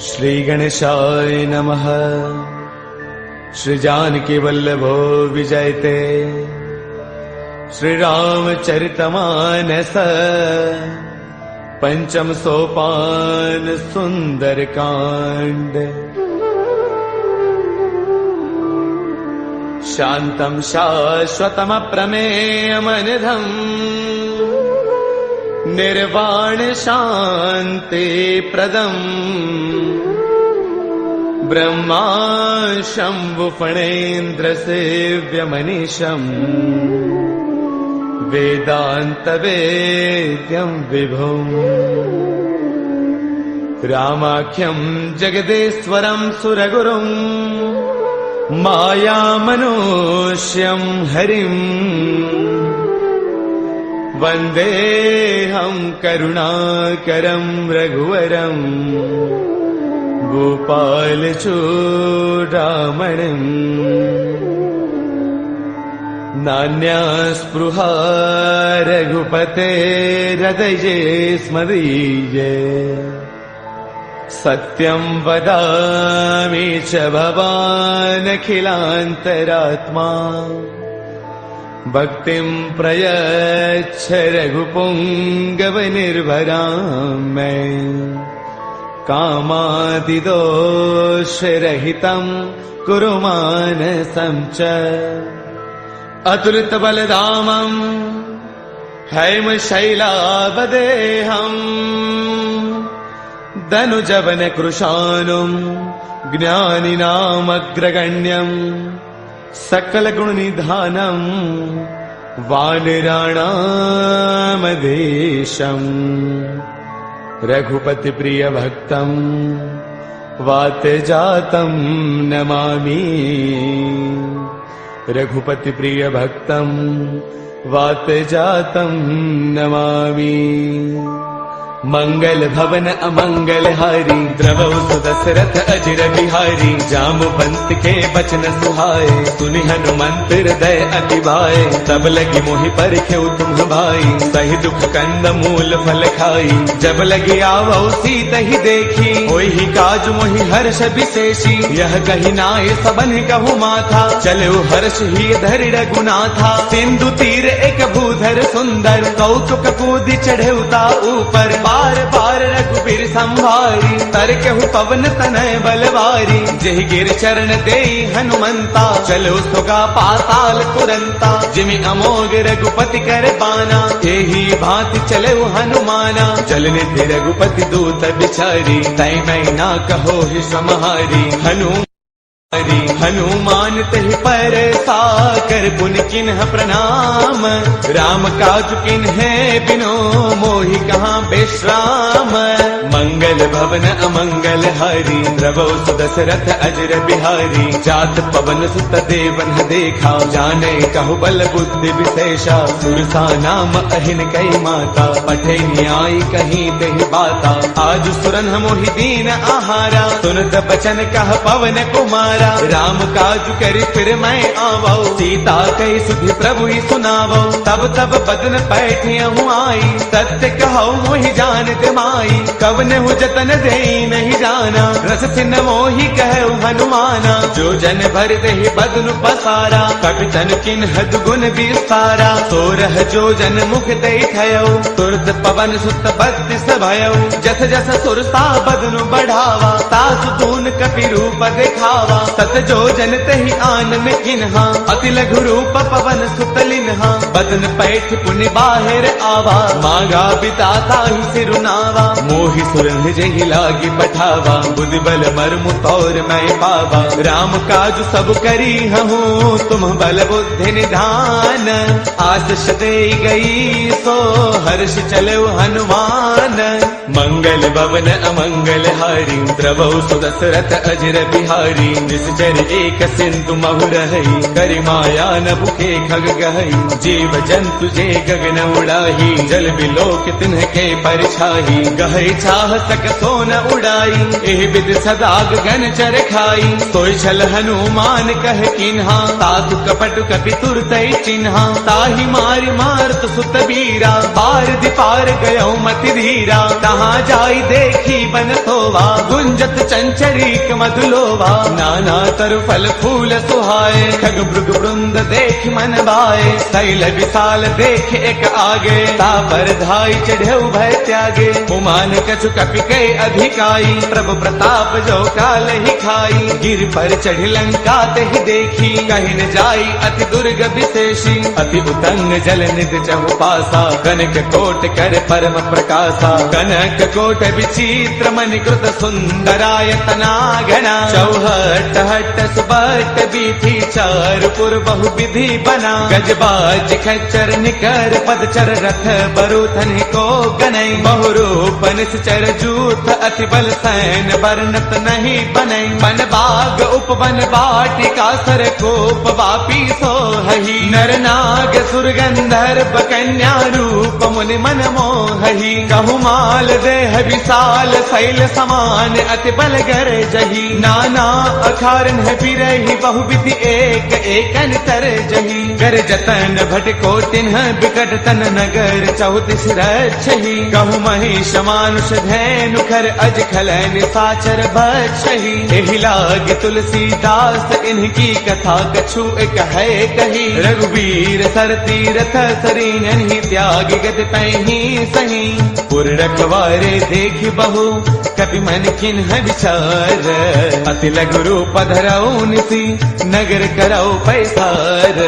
श्री गणेशाय नमः। श्री जानकी वल्लभो विजयते। श्री रामचरितमानस पंचम सोपान सुंदर कांड। शांतं शाश्वतमप्रमेयमनिधम् निर्वाण शांति प्रदम् ब्रह्मा शंभु फणेन्द्र सेव्यमनीशम् वेदांत वेद्यं विभुम् रामाख्यं जगदेश्वरं सुरगुरुं मायामनुष्यं हरिम् वन्देऽहं करुणाकरं रघुवरं गोपालचूडामणिम्। नान्या स्पृहा रघुपतेर्हृदये स्मदीये। सत्यं वदामि च भवानखिलान्तरात्मा। भक्तिं प्रयच्छ रघुपुङ्गवनिर्भरां मे। कामादिदोषरहितं कुरु मानसं च। अतुलितबलधामं हैमशैलावदेहम् धनुजवनकृशानुं ज्ञानिनामग्रगण्यम् सकलगुणनिधानम् वानराणामधीशम्। रघुपतिप्रियभक्तम् वातजातं नमामि। रघुपतिप्रियभक्तम् वातजातं नमामि। मंगल भवन अमंगल हारी द्रवौ सुदशरथ अजिर बिहारी। जामवंत के बचन सुहाए सुनि हनुमंत हृदय अति भाए। तब लगी मोहि परखेउ तुम भाई सही दुख कंद मूल फल खाई। जब लगी आवौ सीत ही देखी होई ही काज मोहि हर्ष विशेषी। यह कही नाय सबन कहु माथा चलो हर्ष ही धरि रघुनाथा। सिंधु तीर एक भूधर सुंदर कौतुक कूदि चढ़ेउता ऊपर। बार बार रघुबीर संभारी तरकहु पवन तनय बलवारी। जेहि गिर चरण देई हनुमंता चलो सुगा पाताल तुरंता। जिमि अमोघ रघुपति कर बाना एही भांति चले हनुमाना। चलने थे रघुपति दूत बिचारी तै मैं ना कहो ही समहारी। हनुमान तहि पर साकर पुन किन्ह प्रणाम। राम काज किन्हे बिनो मोहि कहाँ विश्राम। मंगल भवन अमंगल हारी द्रवौ सुदशरथ अजर बिहारी। जात पवन सुत देवन देखा जाने कहु बल बुद्धि विशेषा। सुरसा नाम अहिन कई माता पठे न्याय कहीं तेहि बाता। आज सुरन मोहि दीन आहारा सुनत बचन कह पवन कुमारा। राम काज कर फिर मैं आवौ सीता कई सुधि प्रभु ही सुनावो। तब तब बदन पैठियहु आई सत्य कहौ मोहि जानत माई। कवन हु जतन देई नहीं जाना रस सिन मोहि कहु हनुमाना। जो जन भर देहि बदन पसारा कपितन किन्ह दुगुन विस्तारा। सोरह जो जन मुख दे थयो तुरत पवन सुत बत्तीस भयउ। जस जस सुरसा बदन बढ़ावा तासु दून कपि रूप दिखावा। सत जो जन तहि आनन किन्हा अति लघु रूप पवन सुत लिन्हा। बदन पैठ पुनि बाहिर आवा मांगा बिताता ही सिरुनावा। मोहि सुरन जहि लागी पठावा बुद्धि बल मर्मु तौर मैं पावा। राम काज सब करी हूँ तुम बल बुद्धि निधान। आशीष दे गई सो हर्ष चलो हनुमान। मंगल भवन अमंगल हारी द्रवौ सुदशरथ अजर बिहारी। निश्चर एक सिंधु महु रही करि माया न भुखे खग गहई। जीव जंतु जे गगन उड़ाही जल बिलोक तिन्हके परछाही। गहई चाह सक सोन उड़ाई एह विद सदा गगन चर खाई। सोई छल हनुमान कह किन्हा तासु कपट कपि तुरतै चिन्हा। ताहि मार मारत सुत बीरा पार दिपार गयो मति धीरा। जहाँ जाई देखी बन सोवा, गुंजत चंचरीक मधुलोवा। नाना तरु फल फूल सुहाए, खग मृग वृंद देख मन भाए। शैल विशाल देख एक आगे, तापर धाई चढ़े भय त्यागे। उमान कछु कपि के अधिकाई, प्रभु प्रताप जो काल ही खाई। गिर पर चढ़ी लंका ते ही देखी, कहीं न जाई अति दुर्ग विशेषी। अति उतंग जल निध चहु पासा, कनक कोट कर परम प्रकाशा। कनक कोट विचित्र मणिकृत सुंदरायतना घना। चौहट हट सुबट बीथी, चारपुर बहु विधि बना। गजबाज खच्चर निकर पदचर, रथ बरुथन को गनई। बहुरूप निश्चर जूथ, अति बल सैन वर्णत नहीं बनई। वन बाग उपवन वाटिका, सर कोप वापी सोहहि। नर नाग सुर गंधर्व कन्या, रूप मुनि मन मोहहि। कहुमाल देह विशाल, शैल समान अति बल गर जही। नाना अखारन बिरही, बहुविधि एक एकन तर जही। कर जतन भट को तिन्ह, बिकट तन नगर चौतीस रक्षहि। कहु महिष मानुष धैनु, खर अज खलन साचर बछहि। एहि लाग तुलसीदास, इनकी कथा कछु एक है कही। रघुवीर सर तीरथ सरीन, त्याग गत पैही सही। पुर रखवारे देख बहु, कपि मन किन्ह विचार। अति लघु रूप धरऊ निसी, नगर करऊ पैसार।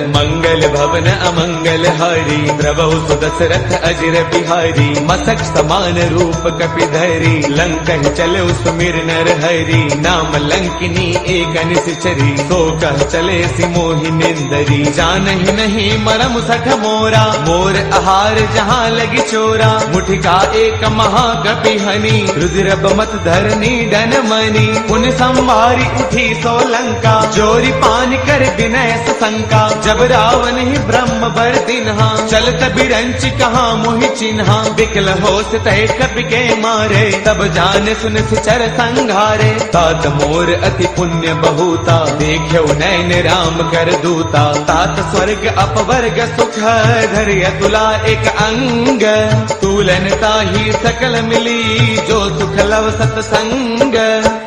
मंगल भवन अमंगल हारी, द्रवहु सुदशरथ अजिर बिहारी। मसक समान रूप कपि धरी, लंक चले सुमिर नर हरि। नाम लंकिनी एक निश्चरी, सो कह चले सिमोहि निंदरी। जानहि नहीं मरम सठ मोरा, मोर आहार जहाँ लगी चोरा। मुठिका एक महाकपि हनि, रुद्र बमत धरनी डन मनी। पुन संभारी उठी सो लंका, जोरी पान कर विनय शंका। जब रावण ही ब्रह्म बर दिन्हा, चलत बिरंच कहाँ मोहि चिन्हा। बिकल होश तय कपि के मारे, तब जान सुन सिचर संघारे। तात मोर अति पुण्य बहुता, देख्यो नैन राम कर दूता। तात स्वर्ग अपवर्ग सुख, धैर्य तुला एक अंग। तूलन ताही सकल मिली, जो सुख लव सतसंग।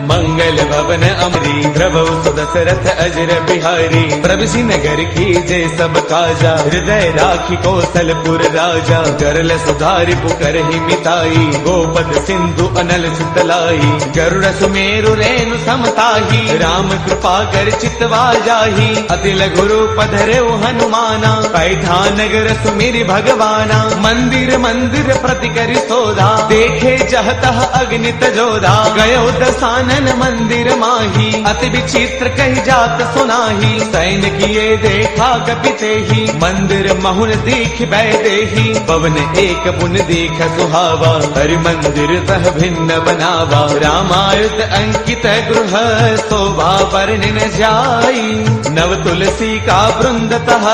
मंगल भवन अमरी, प्रभु सुदशरथ अजर बिहारी। प्रभु नगर की जय सब काजा, हृदय राखी कौशलपुर राजा। गरल सुधारि पुकर ही मिताई, गोपद सिंधु अनल सुतलाई। गरुड़ सुमेरु रेणु समताही, राम कृपा कर चितवा जाही। अति लघु रूप धरेउ हनुमाना, पैठा नगर सुमिरि भगवाना। मंदिर मंदिर प्रति करि शोधा, देखे जहतः अग्नित जोधा। गयो दसानन मंदिर माही, अति विचित्र कही जात सुनाही। सैन किए देखा कपिते ही, मंदिर महुन दीख बैदेही। पवन एक पुन दीख सुहावा, हरि मंदिर तह भिन्न बनावा। रामायण अंकित गृह, शोभा वर्णन जाई। नव तुलसी का वृंद तह,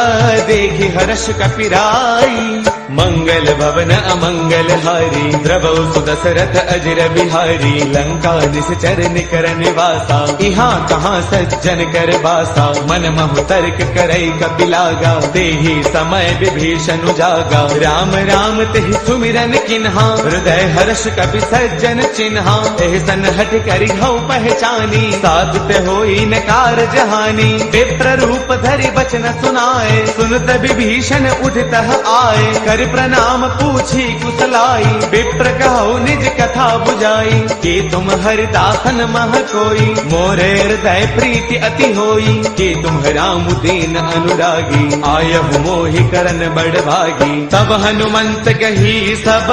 देखि हर्ष कपिराई। मंगल भवन अमंगल हारी, द्रवहु सुदशरथ अजिर बिहारी। लंका निश्चर निकर निवासा, यहाँ कहाँ सज्जन कर बासा। मन महु तर्क करई कपिलागा, तेहि समय विभीषण जागा। राम राम तेहि सुमिरन किन्हा, हृदय हर्ष कपि सज्जन चिन्हा। एहि सन हठ करि हऊ पहचानी, साधुत होई न कारज हानि। विप्र रूप धरि बचन सुनाए, सुनत विभीषण उठतः आए। कर प्रणाम पूछी कुशलाई, विप्र कहु निज कथा बुझाई। कि तुम हरिदासन मह कोई, मोरे हृदय प्रीति अति होई। कि तुम राम दीन अनुरागी, आयहु मोहि करन बड़ भागी। तब हनुमंत कही सब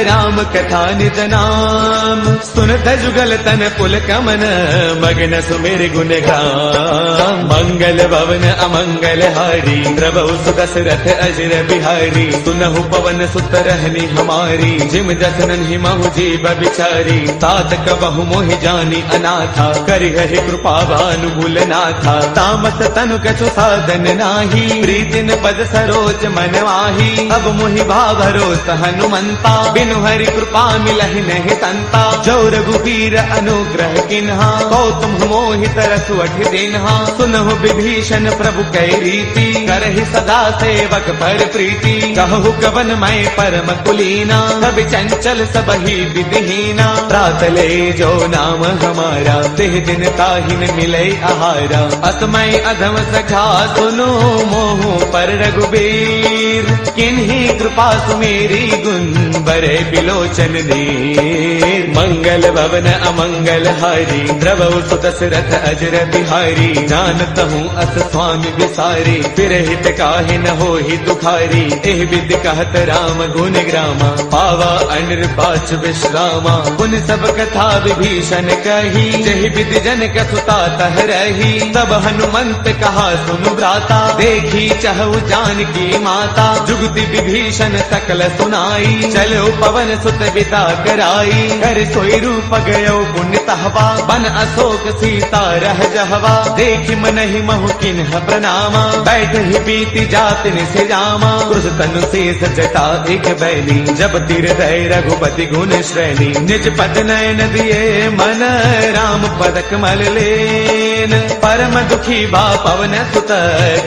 राम कथा निज नाम। सुनत जुगल तन पुल कमन, मगन सुमिर गुण गाम। मंगल भवन अमंगल हारी, प्रभु सुदशरथ अजिर बिहारी। सुनहु पवन सुत रहनी हमारी, जिम जसनन ही महु जीव बिचारी। तात कबहु मोहि जानी ही अनाथा, करिहि कृपा भानु भूलनाथा। तामस तनु कछु साधन नाही, प्रीतिन पद सरोज मन माही। अब मोहि भाव भरोस हनुमंता, बिनु हरि कृपा मिलहि नहीं संता। जो रघुबीर अनुग्रह किन्हा, कौतुम मोहि तरसु अठि दिन्हा। सुनहु विभीषण प्रभु कै रीति, करहि सदा सेवक पर प्रीति। कहु कवन मैं परम कुलीना, कवि चंचल सबहि विधिहीना। त्रात ले जो नाम हमारा, तिह दिन ताहिन मिलै आहारा। असमय अधम सखा सुनो, मोहु पर रघुबीर। किन्ही कृपा सुमेरी, गुण बरे बिलोचन नीर। मंगल भवन अमंगल हारी, द्रवहु सुत दशरथ अजर बिहारी। जानत हूँ अस स्वामी विसारी, फिरहित काहे न होहि दुखारी। एह विधि कहत राम गुण ग्रामा, पावा अनिर्बाच विश्रामा। पुन सब कथा विभीषण कही, जहि विधि जनक सुता तह रही। तब हनुमंत कहा सुनु भ्राता, देखी चहु जानकी माता। जुगति विभीषण सकल सुनाई, चलो पवन सुत बिता कराई। कर सोई रूप गयो पुण्य तहवा, बन अशोक सीता रह जहवा। देखि मनहि महु किन्ह प्रणामा, बैठ ही बीती जाति निसे जामा। क्रुश तनु शेष जटा एक बैली, जब तिर दय रघुपति गुण श्रेणी। निज पद नयन दिए मन, राम पद कमल लेन। परम दुखी बा पवन सुत,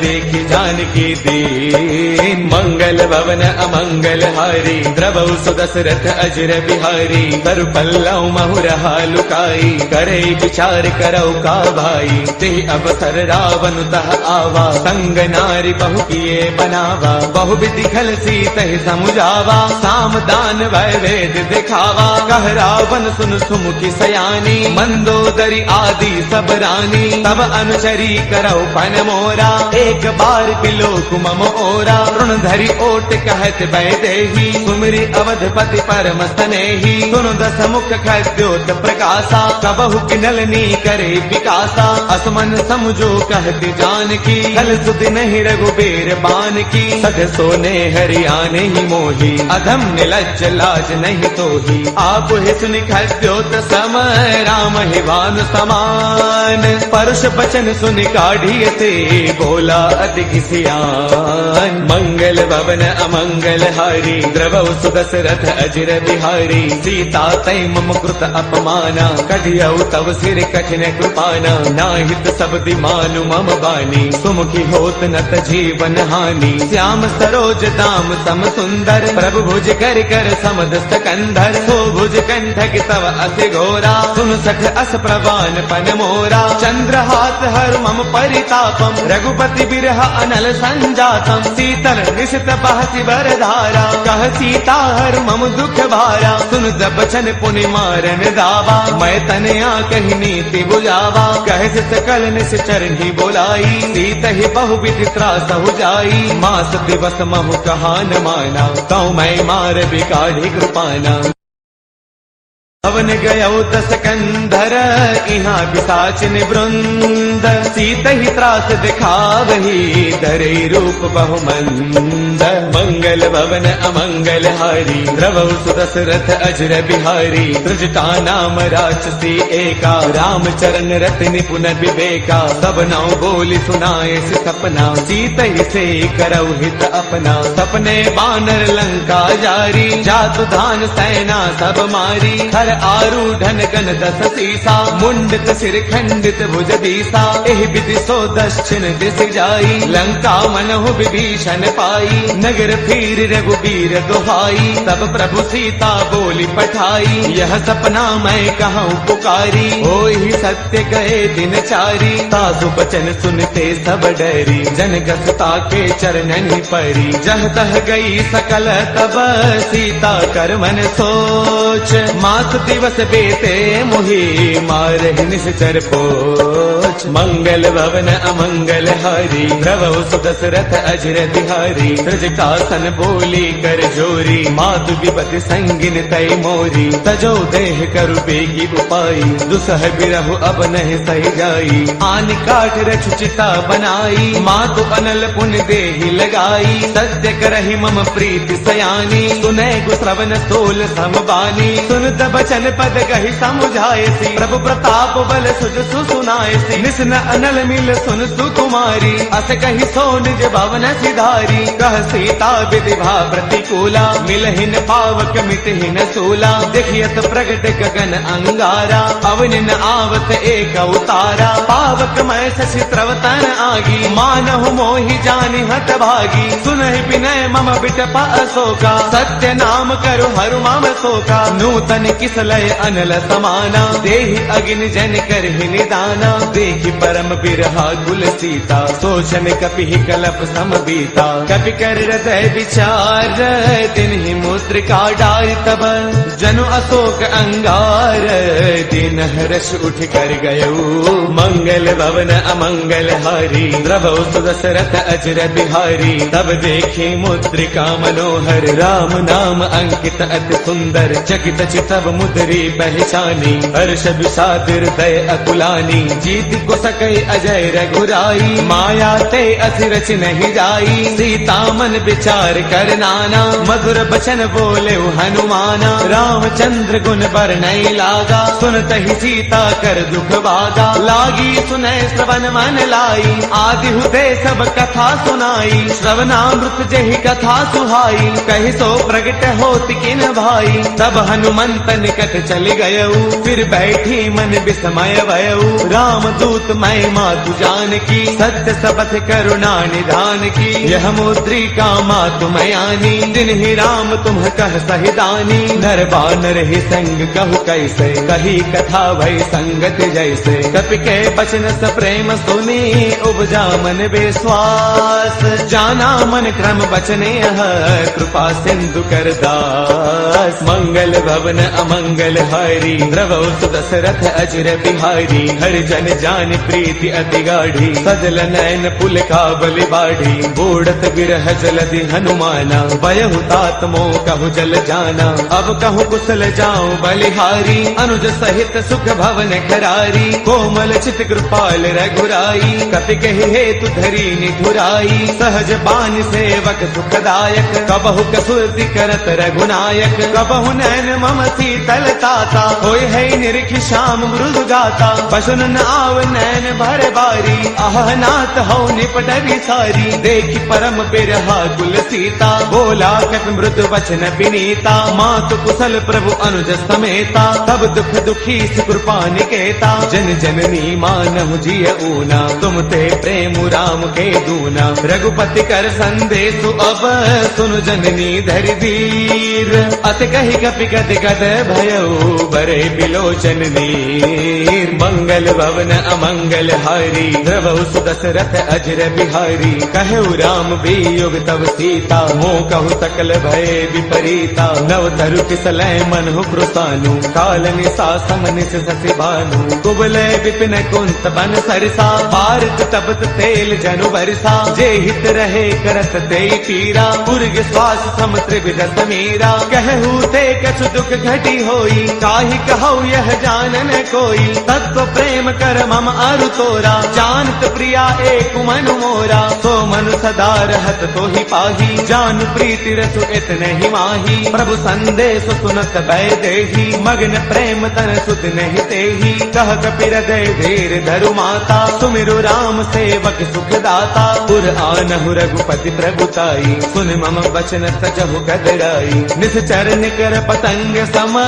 देखि जानकी दीन। मंगल भवन अमंगल हारी, द्रवहु सुदशरथ अजर बिहारी। कर पल्लव महु रहा लुकाई, करे विचार करौ का भाई। ते अवसर रावण तह आवा, संग नारी बहु किए बनावा। बहु विधि खल सीतहि समुझावा, साम दान वै वेद दिखावा। कह रावण सुन सुमुखी सयानी, मंदोदरी आदि सब रानी। तब अनुचरी करौ पन मोरा, एक बार बिलोक मम ओरा। ऋण धरि ओट कहत वैदेही, सुमिरि अवधपति परम स्नेही। सुनु दस मुख खद्योत प्रकाशा, कबहु किनलनी करे विकासा। असमन समझो कहती जानकी, कल सुधि नहीं रघुबीर बान की। सठ सोने हरियाने ही मोही, अधम निलज्ज लाज नहीं तोही। आप ही सुनि खद्योत सम, राम ही भानु समान। परुष बचन सुनि काढ़िय ते, बोला अति किसियान। मंगल भवन अमंगल हारी, द्रवहु सुदशरथ अजर बिहारी। सीता तै मम कृत अपमाना, कढ़ियौ तव सिर कठिन कृपाना। नाहित शब्दि मानु मम बानी, सुमुखी होत नत जीवन हानि। श्याम सरोज दाम सम सुंदर, प्रभु भुज कर कर समद सकंधर। सो भुज कंठक तव अति घोरा, सुन सठ अस प्रवान पन मोरा। चंद्रहास हर मम परितापम, रघुपति बिरह अनल संजातम। शीतल निशित बहसी बरधारा, कह सीता हर मम दुख भारा। सुन जब बचन पुनि मारन दावा, मैं तनया कही नीति बुझावा। कह सकल निश्चर ही बोलाई, सीत ही बहु विधि त्रास हो जाई। मास दिवस महु कहा न माना, तौ मैं मार बिकाढ़ी कृपाना। पवन गयो दस कंधर, इहाँ पिशाचिन वृंद। सीत ही त्रास दिखावही, धरे रूप बहुमंद। मंगल भवन अमंगल हारी, द्रवहु सुदशरथ अजर बिहारी। त्रिजटा नाम राक्षसी एका, राम चरण रति निपुण विवेका। सब नाउ बोली सुनाए सपना, सीत ही से करौ हित अपना। सपने बानर लंका जारी, जातु धान सेना सब मारी। हर आरूढ़न गण दस सीसा, मुंडित सिर खंडित भुज दीसा। एह विधि सो दक्षिण दिस जाई, लंका मनहु विभीषण पाई। नगर फिर रघुबीर दुहाई, तब प्रभु सीता बोली पठाई। यह सपना मैं कहूँ पुकारी, होई सत्य गए दिन चारी। तासु बचन सुनते सब डरी, जनकसुता के चरणन ही परी। जह तह गई सकल तब, सीता कर मन सोच। मास दिवस बेते मुहि, मारहि निश्चर पोच। बच मंगल भवन अमंगल हारी द्रवौ सुदशरथ अजर बिहारी सृजकासन बोली कर जोरी मातु विपति संगिन तय मोरी तजो देह करु बेगी उपाई दुसह बिरहु अब नहीं सही जाई आन काठ रच चिता बनाई मातु अनल पुन देहि लगाई सत्य करहि मम प्रीति सयानी सुनै गुश्रवण सोल समबानी सुनत बचन पद कहि समुझायसी प्रभु प्रताप बल सुज सुनायसी निसन अनल मिल सुन सुकुमारी अस कहि सो निज भवन सिधारी कह सीता विधि भा प्रतिकूला मिलहिन पावक मिटहिन सूला देखियत प्रगट गगन अंगारा अवनिन आवत एक अवतारा पावक मैं शशि त्रवतन आगी मानहु मोहि जानि हत भागी सुनहि विनय मम बिटपा अशोका सत्य नाम करु हरु मम शोका नूतन किसलय अनल समाना देहि अगिन जन करहि निदाना देखि परम बिरहा कुल सीता सोचन कपि कलप सम बीता कपि कर हृदय विचार तिन्हि मुद्रिका डारि तब जनु अशोक अंगार दिन हर्ष उठ कर गयो मंगल भवन अमंगल हारी द्रवौ सुदशरथ अजर बिहारी तब देखे मुद्रिका मनोहर राम नाम अंकित अति सुंदर चकित चितव मुद्री पहचानी हर्ष विषाद हृदय अकुलानी जीत को सकै अजय रघुराई माया ते असिरच नहीं जाई सीता मन विचार कर नाना मधुर बचन बोले हनुमाना रामचंद्र गुण बरनई लागा सुनत ही सीता कर दुख भागा लागी सुनय श्रवण मन लाई आदि हुते सब कथा सुनाई श्रवणामृत जहि कथा सुहाई कहि सो प्रगट होत किन भाई तब हनुमंत निकट चल गयऊ फिर बैठी मन विस्मय भयऊ राम दूत मैं मातु जान की सत्य सबथ करुणा निधान की यह मुद्रिका मातु मयानी दिन ही राम तुम कह सहिदानी नर बानर ही संग कहु कैसे कही कथा भई संगत जैसे कपि के बचन स प्रेम सुनी उपजा मन विश्वास जाना मन क्रम बचने कृपा सिंधु कर दास मंगल भवन अमंगल हारी द्रवौ सुदशरथ अजर बिहारी हर जन जान प्रीति अति गाढ़ी सजल नयन पुल का बलि बाढ़ी बूढ़त बिरह जलधि हनुमाना भयहु तात मोह कहु जल जाना अब कहु कुशल जाऊं बलिहारी अनुज सहित सुख भवन करारी कोमल चित कृपाल रघुराई कपि कहि हेतु धरी निठुराई सहज बान सेवक सुखदायक कबहु कसुरति करत रघुनायक कबहु नैन मम शीतल ताता होय है निरख श्याम मृदु गाता बसुन न आव नैन भर बारी आह नाथ हौ निपट विसारी देखि परम बिरहा कुल सीता बोला कपि मृदु वचन विनीता मातु कुशल प्रभु अनुज समेता तब दुख दुखी कृपा निकेता जन जननी मानहु जिय ऊना तुम ते प्रेम राम के दूना रघुपति कर संदेशु अब सुनु जननी धरि धीर अत कहि कपि गद गद भयऊ बरे बिलोचन नीर मंगल भवन अमंगल हारी द्रवौ सुदशरथ अजर बिहारी कहु राम वियोग तब सीता मोह कहु सकल भय विपरीता नव तरु किसलय मनहु कृसानु काल निसा समनिस ससि भानु कुबलय विपिन कुंत बन सरसा भारत तपत तेल जनु बरसा जे हित रहे करत ते पीरा पुरग श्वास सम त्रिविध समीरा कहू ते कछु दुख घटी होई काहि कहु यह जानन कोई तत्व प्रेम कर मम अरु तोरा जानत प्रिया एक मनु मोरा सो मनु सदा रहत तो ही पाही जान प्रीति रसु इतने ही माही प्रभु संदेश सुनत भय देही मग्न प्रेम तन सुध नहीं तेही कह कपि हृदय धीर धरु माता सुमिरु राम सेवक सुख दाता पुर आनहु रघुपति प्रभुताई सुन मम वचन सजहु कदराई निश्चर निकर पतंग सम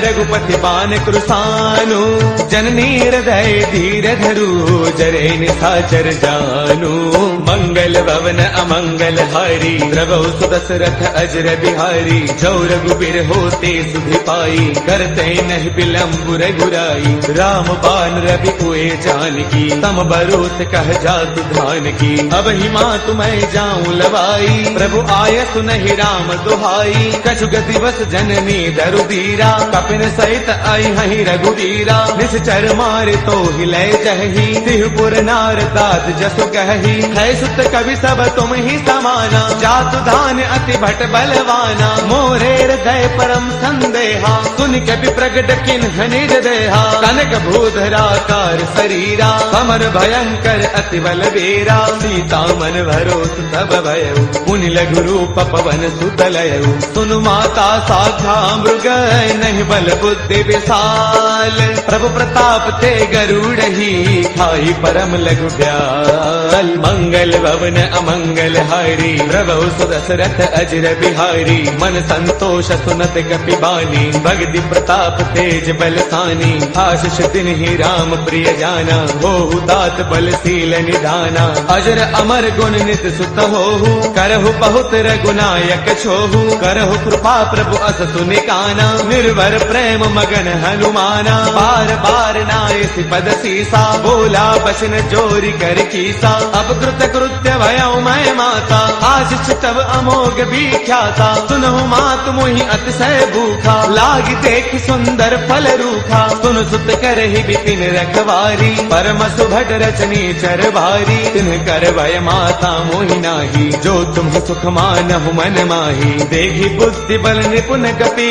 रघुपति बान कृसानु जननी हृदय धीर धरु जरे निशाचर जानु मंगल भवन अमंगल हारी द्रवौ सुदशरथ अजर बिहारी जो रघुबीर होते सुधि पाई करते नहीं विलम्ब रघु रघुराई। राम बान रवि हुए जानकी, तम बरोत कह जातु धान की। अब ही मात मैं जाऊं लवाई, प्रभु आय सुनहि राम दुहाई। कछु गति बस जननी दरुदीरा, कपिन सहित आई हहि रघुवीरा। निश्चर मारे तो हिले जही, तिहुपुर नार तात जसु कही। है सुत कवि सब तुम ही समाना, जातु धान अति भट बलवाना। मोरे हृदय परम संदेहा, सुन कवि प्रगट किन्ह निज देहा। कनक भूधराकार शरीरा, कमर भयंकर अति बल बीरा। सीता मन भरोस तब भयउ, पुनि लघु रूप पवन सुत लयउ। सुनु माता साखा मृग, नहीं बल बुद्धि विशाल। प्रभु प्रताप ते गरुड़ही, खाई परम लघु ब्याल। मंगल भवन अमंगल हारी, प्रभु सुदशरथ अजर बिहारी। मन संतोष सुनत कपि बानी, भगति प्रताप तेज बलसानी। आशीष तिन्हि राम प्रिय जाना, होहु तात बलशील निधाना। अजर अमर गुण नित सुत होहु, करहु बहुत रघुनायक छोहु। करहु कृपा प्रभु अस सुनि काना, निर्भर प्रेम मगन हनुमाना। बार बार नाय पद सीसा, बोला बसन जोरी कर कीसा। अब कृत कृत्य भयउ मैं माता, आशीष तब अमोघ विख्याता। सुनहु मात मोहि अतिशय भूखा, लागी देख सुंदर फल रूखा। सुन सुत करहि बिपिन रखवारी, परम सुभट रचनी चर भारी। तिन्ह कर भय माता मोहि नाही, जो तुम सुख मानहु मन माही। देखी बुद्धि बल निपुण कपि,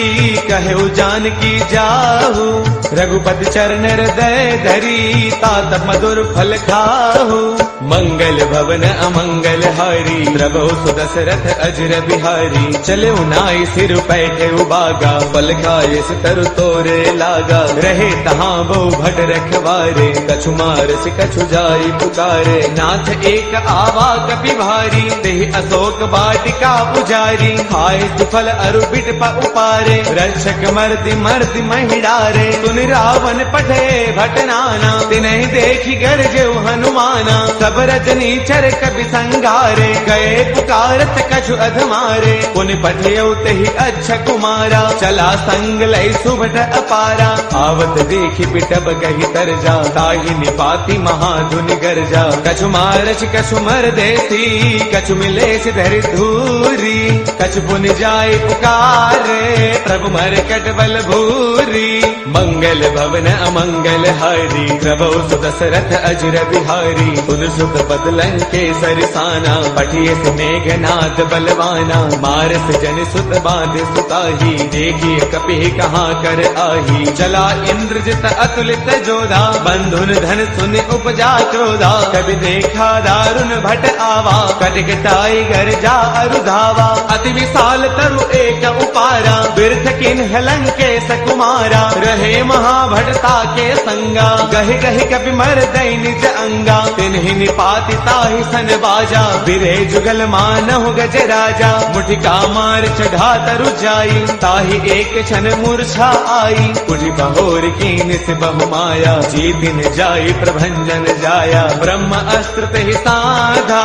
कहु जानकी जाहु। रघुपति चरण हृदय धरी, तात मधुर फल खाहु। मंगल भवन अमंगल हारी, प्रभु सुदशरथ अजर बिहारी। चले नाई सिर पैठे उबागा, फल खाए तरु तोरे लागा। रहे तहाँ बहु भट रखवारे, कछु मारस कछु जाई पुकारे। नाथ एक आवा कपि भारी, तेहि अशोक वाटिका पुजारी। खाए सुफल अरु बिट उपारे, रक्षक मर्दि मर्दि महिडारे। सुनि रावण पठे भट नाना, तिन्हि देखी गरजेउ हनुमाना। सब रजनी चर कपि संगारे, गए पुकारत कछु अधमारे। पुनि पठेउ तेहि अच्छा कुमारा, चला संग लय सुभट अपारा। आवत देखी बिटब कही तरजा, ताहि निपाति महाधुनि गरजा। कछु मारच कछु मर देसी, कछु मिलेस धरि धूरी। कछु पुनि जाय पुकारे, प्रभु मर कट बल भूरी। मंगल भवन अमंगल हारी, प्रभु सुदशरथ अजर बिहारी। सुन सुत पद लंकेसर साना, पठिए मेघनाद बलवाना। मारस जन सुत बांध सुताही, देखिए कपि कहाँ कर आही। चला इंद्रजित अतुलित जोधा, बंधुन धन सुन उपजा क्रोधा। कभी देखा दारुण भट आवा, कटकटाई घर जा अरुधावा। अति विशाल तरु एक उपारा, बिरथ किन्ह लंकेश कुमारा। रहे महाभटता के संगा, गहि गहि कपि मर दई निज अंगा। तिन्हि निपाति ताहि सन बाजा, बिरे जुगल मानहु गज राजा। मुठिका मार चढ़ा तरु जाई, ताहि एक क्षण मूर्छा आई। उठि बहोर कीन से बहु माया, जीतिन जाई प्रभंजन जाया। ब्रह्म अस्त्र तेहि साधा,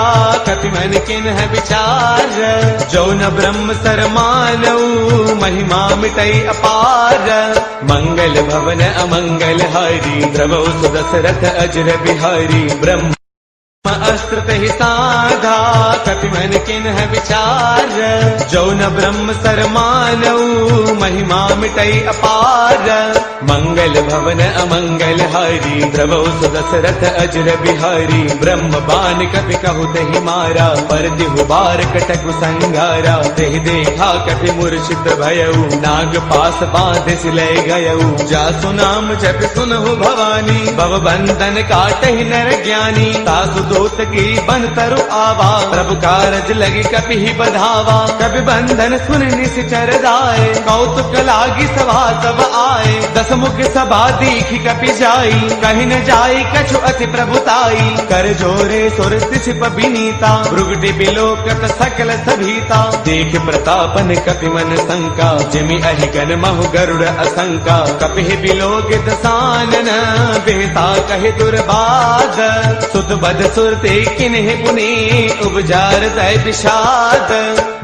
कपि मन किन्ह विचार। जो न ब्रह्म सर मानऊ, महिमा मिटई अपार। मंगल भवन अमंगल हारी, प्रभु सुदशरथ अजर बिहारी। ब्रह्म अस्त्र तेहि साधा, कपि मन किन्ह विचार। जो न ब्रह्म सर मानऊ, महिमा मिटई अपार। मंगल भवन अमंगल हारी, प्रभु सुदशरथ अजर बिहारी। ब्रह्म बान कपि कहु तेहि मारा, पर तिहु बार कटकु संगारा। तेहि देखा कपि मूर्छित भयउ, नाग पास बांध सिलय गयउ। जासु नाम जपि सुनहु भवानी, भव बंधन काटहि नर ज्ञानी। तासु दूत की बन तरु आवा, प्रभु कारज लगी कपि ही बधावा। कपि बंधन सुन निश्चर दाए, कौतुक लागी सभा सब आए। दस मुख सभा दीखी कपि जाई, कहीं न जाई कछु अति प्रभुताई। कर जोरे सुर सिप विनीता, भृगुटि बिलोकत सकल सभीता। देख प्रतापन कपि मन शंका, जिमि अहि गण महु गरुड़ असंका। कपि बिलोकित सानन, बेता कहि दुर्बाद। सुत बद सुरते किन्हि पुनि, उपजार दय विषाद।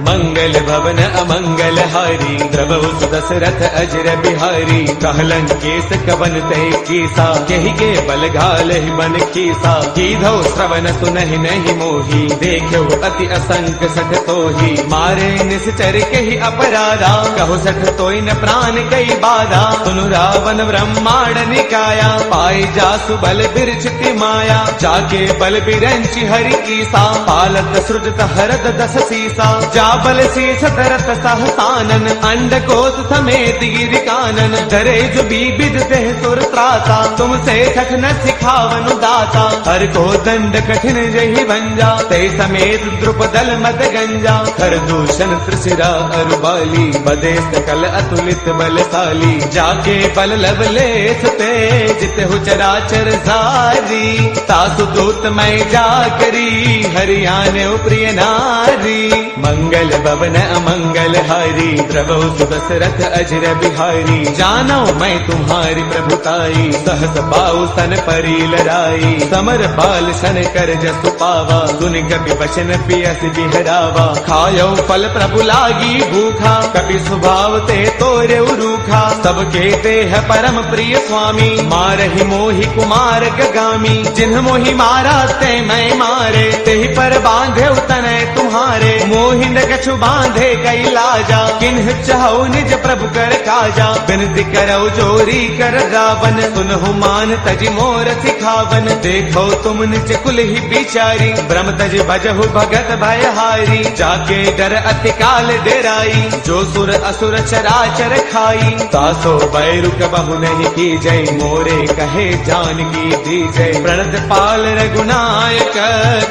मंगल भवन अमंगल हारी, प्रभु सुदशरथ अजर बिहारी। कहल लंकेश कवन तय कीसा, यही के बल घाल ही बन खीसा। कीधो श्रवण सुनहि नहीं मोही, देखो अति असंख्य सठ तोही। मारे निश्चर के ही अपराधा, कहो सठ तोई न प्राण कई बाधा। सुनु रावण ब्रह्मांड निकाया, पाई जासु बल बिरचिति माया। जाके बल बिरंचि हरि ईसा, पालत सृजत हरत दस सीसा। जा बल शीस धरत सहसानन, अंड कोश समेत गिरि कानन। डरे जो बीबिद देह सुर त्राता, तुमसे ठठ न सिखावनु दाता। हर को दंड कठिन जहि भंजा, ते समेत द्रुपदल मद गंजा। हर दूषण त्रिशिरा अरुबाली, बदे सकल अतुलित बलशाली। जाके बल लवलेश ते, जित हो चराचर सारी। तासु दूत मैं जा करी, हरियाणे प्रिय नारी। मंगल भवन अमंगल हारी, द्रवौ सुदशरथ अजर बिहारी। जानो मैं तुम्हारी प्रभुताई, सहस पाऊ सन परी लड़ाई। समर बाल सन कर जसु पावा, सुन कपि वचन पियस बिहरावा। खायो फल प्रभु लागी भूखा, कपि स्वभाव ते तोरे रूखा। सबके देह परम प्रिय स्वामी, मारहि मोहि कुमार गगामी। जिन्ह मोहि मारा ते मैं मारे, तेहि पर बांधे तनय तुम्हारे। मोहि न कछु बांधे कई लाजा, किन्ह चाहु निज प्रभु कर काजा। बिनती करौ जोरी कर रावण, सुनहु मान तज मोर सिखावन। देखो तुम निज कुल ही बिचारी, ब्रह्म तज भजहु भगत भयहारी। जाके डर अति काल डेराई, जो सुर असुर चराचर खाई। तासो बैरु कबहु नहीं की जय, मोरे कहे जानकी दी जय। प्रणत पाल रघुनायक,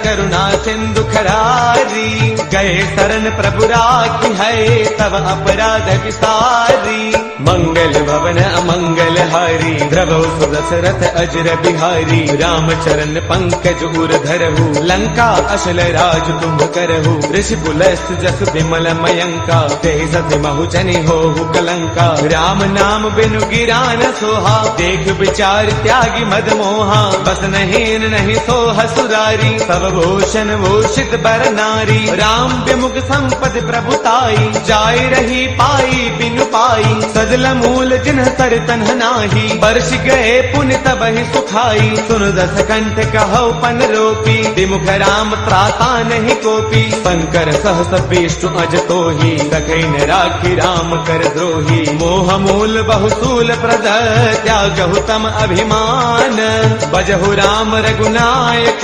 करुणा सिंधु खरारी। गए शरण प्रभु राखी है, तब अपराध विसारी। मंगल भवन अमंगल हारी, द्रवौ सुदशरथ अजर बिहारी। राम चरण पंकज उर धरहु, लंका अशल राज तुम करहु। ऋषि पुलस्त जस विमल मयंका, ते सति महु जनि होहु कलंका। राम नाम बिनु गिरा न सोहा, देख विचार त्यागी मद मोहा। बस नहीं नहीं सोह सुरारी, सब भूषण भूषित बर नारी। राम विमुख संपद प्रभुताई, जाय रही पाई बिनु पाई। सजल मूल जिन्ह सर तन्ह नाही, बरस गए पुण्य तब ही सुखाई। सुन दस कंठ कहो पन रोपी, विमुख राम त्राता नहीं कोपी। शंकर सहस विष्णु अज तोही, सखै न राखी राम कर द्रोही। मोह मूल बहुसूल प्रद, त्यागहु तम अभिमान। बजहु राम रघुनायक,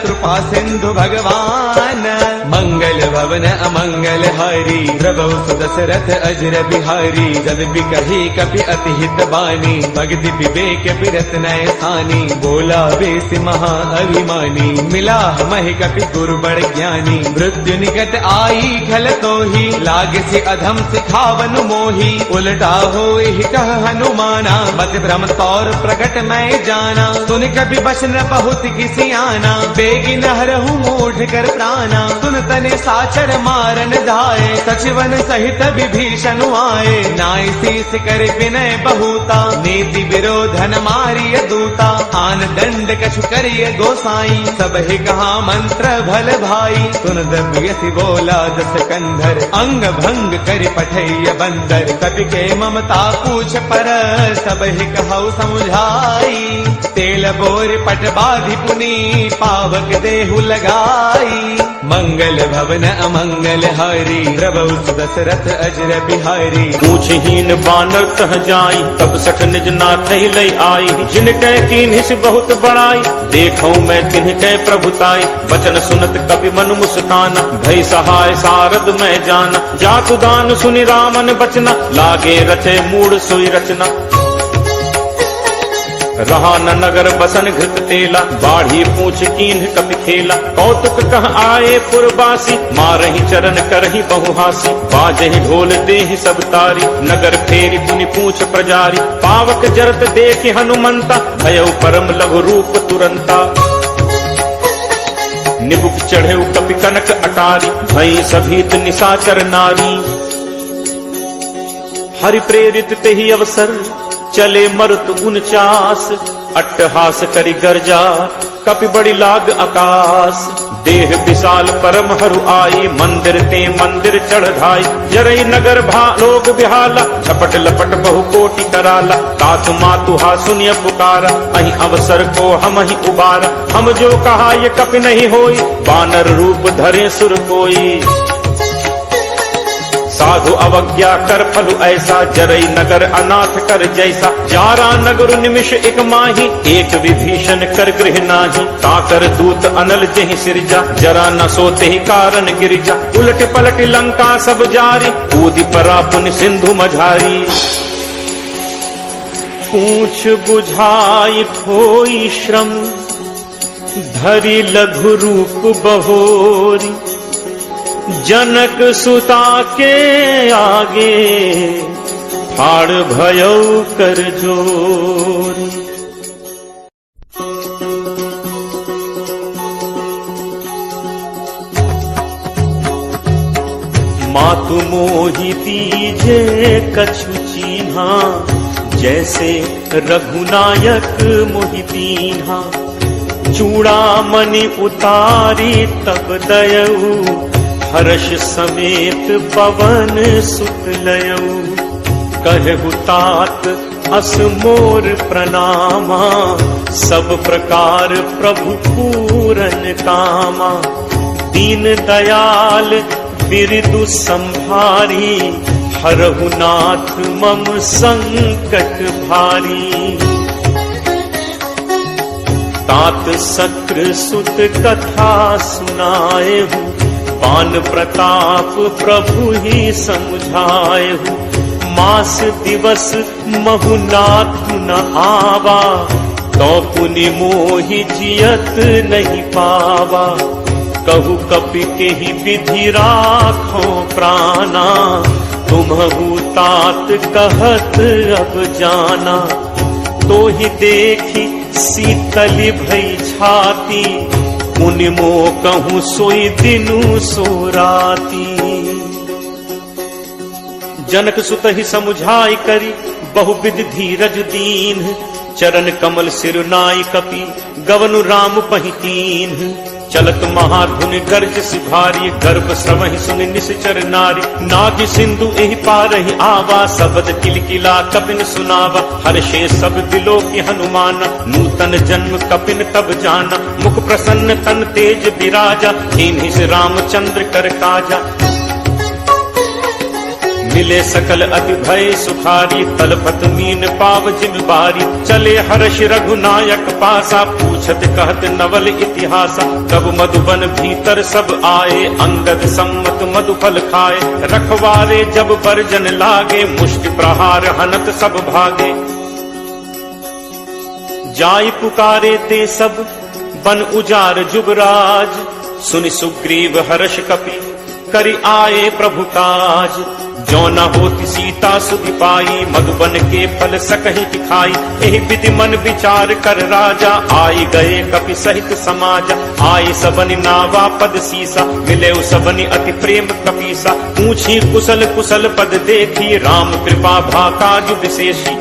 कृपा सिंधु भगवान। मंगल भवन अमंगल हारी, द्रवौ सुदशरथ अजर बिहारी। जब बिकही कपि अति हित बानी, भगति विवेक बिरत नय सानी। बोला बेस महा अभिमानी, मिला महि कपि गुरु बड़ ज्ञानी। मृत्यु निकट आई खल तोही, लाग से अधम सिखावन मोही। उलटा होई कह हनुमाना, मत भ्रम तौर प्रकट मैं जाना। सुन कपि बचन बहुत किसी आना, बेगी नहरहु मूढ़ कर प्राणा। सुन तने साचर मारन धाये, सचिवन सहित विभीषण आए। नाय शीस कर विनय बहुता, नीति विरोधन मारिय दूता। आन दंड कछु करिय गोसाई, सब ही कहा मंत्र भल भाई। सुन दबियसि बोला दस कंधर, अंग भंग कर पठैय बंदर। कपि के ममता पूछ पर, सब ही कहु समुझाई। तेल बोर पट बाधि पुनी, पावक देहु लगाई। मंगल भवन अमंगल हारी, द्रवौ सुदशरथ अजर बिहारी। पूछहीन बानर कह जाई, तब सठ निज नाथ लई आई। जिनके कीन्हि से बहुत बड़ाई, देखौ मैं तिनके प्रभुताई। वचन सुनत कपि मन मुस्काना, भई सहाय सारद मैं जाना। जातु दान सुनि रामन बचना, लागे रचे मूढ़ सोई रचना। रहा न नगर बसन घृत तेला, बाढ़ी पूछ कीन्ह कपि खेला। कौतुक कह आए पुरवासी, मारहि चरण करहि बहुहासी। बाजहि ढोल देहि सब तारी, नगर फेरी पुनि पूछ प्रजारी। पावक जरत देखि हनुमंता, भयउ परम लघु रूप तुरंता। निबुक चढ़े कपि कनक अटारी, भई सभीत निशाचर नारी। हरि प्रेरित तेहि अवसर, चले मरुत 49। अट्टहास करि गर्जा, कपि बड़ी लाग आकाश, देह विशाल परम हरु आई, मंदिर ते मंदिर चढ़ाई। जरई नगर लोग बिहाला, झपट लपट बहु कोटि कराला। तात मातु हा सुनिय पुकारा, अहि अवसर को हम ही उबारा। हम जो कहा ये कपि नहीं होई, बानर रूप धरे सुर कोई। साधु अवज्ञा कर फलु ऐसा, जरई नगर अनाथ कर जैसा। जारा नगर निमिष एक माही, एक विभीषण कर गृह नाही। ताकर दूत अनल जहि सिरजा, जरा न सोते ही कारण गिरिजा। उलट पलट लंका सब जारी, कूदि परा पुन सिंधु मझारी। पूछ बुझाई खोई श्रम, धरि लघु रूप बहोरी। जनक सुता के आगे, फाड़ भयउ कर जोरी। मातु मोहि दीजे कछु चीन्हा, जैसे रघुनायक मोहि दीन्हा। चूड़ामणि उतारी तब दयऊ, हर्ष समेत पवन सुत लयऊ। कहु तात अस मोर प्रणामा, सब प्रकार प्रभु पूरन कामा। दीन दयाल बिरदु संभारी, हरहु नाथ मम संकट भारी। तात सक्र सुत कथा सुनाए हूँ, पान प्रताप प्रभु ही समझाएहु। मास दिवस महुनाथ न आवा, तो पुनि मोहि जियत नहीं पावा। कहु कपि के ही विधि राखो प्राणा, तुम्हु तात कहत अब जाना। तो ही देखी शीतल भई छाती, मुनि मो कहूँ सोई दिनु सो राती। जनक सुत ही समुझाई करी, बहुविध धीरज दीन। चरण कमल सिर नाई कपि, गवनु राम पहितीन। चलत महाधुनि गर्ज सिभारी, गर्भ श्रवहि सुनि निश्चर नारी। नाग सिंधु एहि पारहि आवा, सबद किलकिला कपिन सुनावा। हर्षे सब दिलो की हनुमान, नूतन जन्म कपिन तब जाना। मुख प्रसन्न तन तेज विराजा, कीन्हि से रामचंद्र कर काजा। मिले सकल अति भय सुखारी, तलपत मीन पाव जिम बारी। चले हर्ष रघुनायक पासा, पूछत कहत नवल इतिहासा। कब मधुबन भीतर सब आए, अंगद सम्मत मधुफल खाए। रखवारे जब बरजन लागे, मुष्टि प्रहार हनत सब भागे। जाई पुकारे ते सब, बन उजार जुबराज। सुनि सुग्रीव हर्ष कपि, करि आए प्रभु काज। जो न होती सीता सुधि पाई, मधुबन के फल सकहि खाई। एहि विधि मन विचार कर राजा, आई गए कपि सहित समाज। आई सबनि नावा पद सीसा, मिले सबनि अति प्रेम कपीसा। पूछी कुशल कुशल पद देखी, राम कृपा भा काज विशेषी।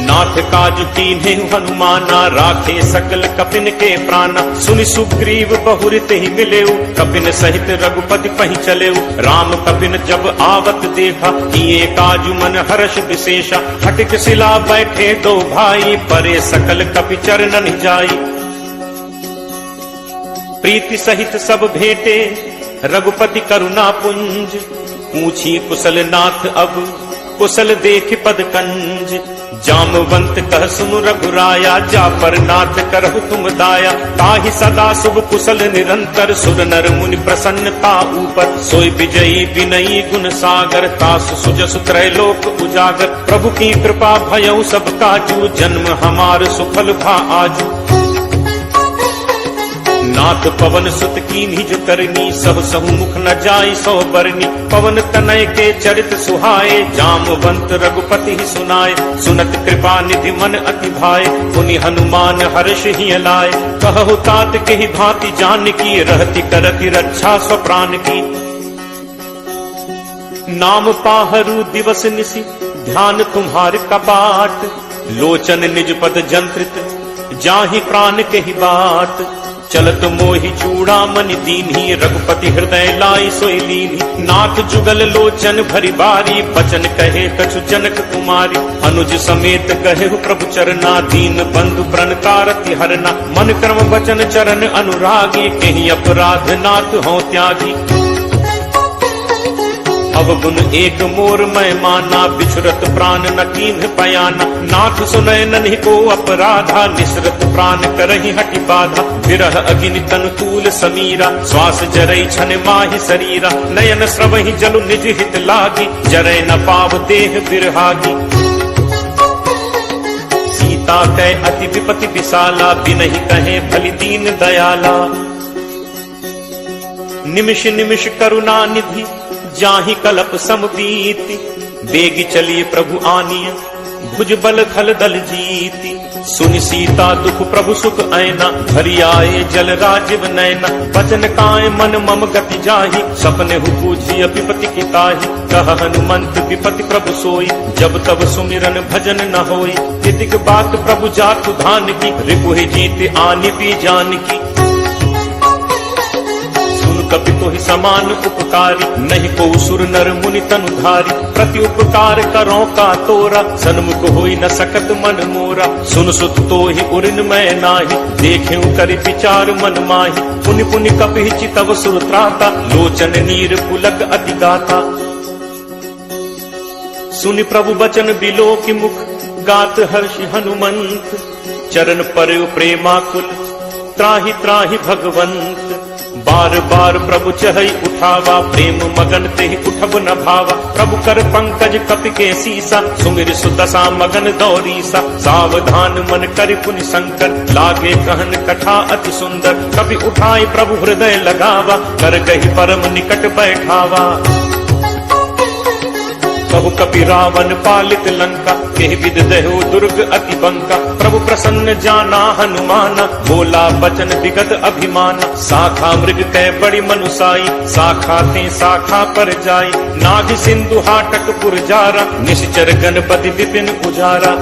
नाथ काज कीन्हे हनुमाना, राखे सकल कपिन के प्राणा। सुनि सुग्रीव बहुरित ही मिलेऊ, कपिन सहित रघुपति पहि चलेऊ। राम कपिन जब आवत देखा, किए काजु मन हर्ष विशेषा। हटिक शिला बैठे दो भाई, परे सकल कपि चरणन जाई। प्रीति सहित सब भेटे, रघुपति करुणा पुंज। पूछी कुशल नाथ अब, कुशल देख पद कंज। जामवंत कह सुनु रघुराया, जा पर नाथ करहु तुम दाया। ताहि सदा शुभ कुशल निरंतर, सुर नर मुनि प्रसन्नता ऊपर। सोई विजयी विनयी गुण सागर, तासु सुजसु त्रैलोक उजागर। प्रभु की कृपा भयउ सब काजू, जन्म हमार सुफल भा आजू। नाथ पवन सुत कीन्हि जो करनी, सहु सहु मुख न जाई सो बरनी। पवन तनय के चरित सुहाए, जामवंत रघुपति ही सुनाए। सुनत कृपा निधि मन अति भाए, पुनि हनुमान हर्ष ही लाए। कहु तात के ही भांति जान की, रहति करति रक्षा स्व प्राण की। नाम पाहरु दिवस निसी, ध्यान तुम्हार कपाट। लोचन निज पद जंत्रित, जाहि प्राण कही बात, चलत मोहि चूड़ामणि दीन्ही, रघुपति हृदय लाई सोई लीन्ही। नाथ जुगल लोचन भरी बारी, बचन कहे कछु जनक कुमारी। अनुज समेत कहे प्रभु चरना, दीन बंधु प्रण कारति हरना। मन क्रम वचन चरण अनुरागी, कहीं अपराध नाथ हों त्यागी। अवगुण एक मोर मैं माना, बिछुरत प्राण न कीन्ह पयाना। नाथ सुनय नन्हि को अपराधा, निसरत प्राण करहि हटि बाधा। विरह अग्नि तनु तूल समीरा, श्वास जरई छन माहि शरीरा। नयन स्रवहि जलु निज हित लागी, जरय न पाव देह बिरहागी। सीता कै अति विपति विशाला, बिनहि कहे भलि दीन दयाला। निमिष निमिष करुणा निधि, जाहि कलप समबीति। बेगी चलिए प्रभु आनिय, भुज बल खल दल जीति। सुनि सीता दुख प्रभु सुख ऐना, हरि आए जल राजीव नैना। बचन काय मन मम गति जाहि, सपने हु पूछिय विपति की ताहि। कह हनुमंत विपति प्रभु सोई, जब तब सुमिरन भजन न होई। तितिक बात प्रभु जातु धान की, रिपुहि जीत आनि भी जान की। कपि तोहि समान उपकारी, नहीं को सुर नर मुनि तनुधारी। प्रति उपकार करो का तोरा, सन्मुख होई न सकत मन मोरा। सुन सुत तोहि उरिन मैं नाही, देखेउ करि विचार मन माहि। पुनि पुनि कपि चितव सुर त्राता, लोचन नीर पुलक अति गाता। सुनि प्रभु बचन बिलोकि मुख, गात हर्षि हनुमंत। चरण परयो प्रेमाकुल, त्राहि त्राहि भगवंत। बार बार प्रभु चहई उठावा, प्रेम मगन तेहि उठब न भावा। प्रभु कर पंकज कपि के सीसा, सुमिर सुदशा मगन दौरीसा। सावधान मन करि पुनि शंकर, लागे कहन कथा अति सुंदर। कपि उठाई प्रभु हृदय लगावा, कर कहि परम निकट बैठावा। कहु कपि रावण पालित लंका, केहि विद देहु दुर्ग अति बंका। प्रभु प्रसन्न जाना हनुमाना, बोला बचन विगत अभिमाना। शाखा मृग कै बड़ी मनुसाई, शाखा ते शाखा पर जाई। नाग सिंधु हाटक पुरजारा, निश्चर गणपति विपिन उजारा।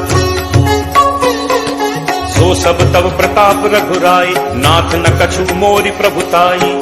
सो सब तब प्रताप रघुराई, नाथ न कछु मोरि प्रभुताई।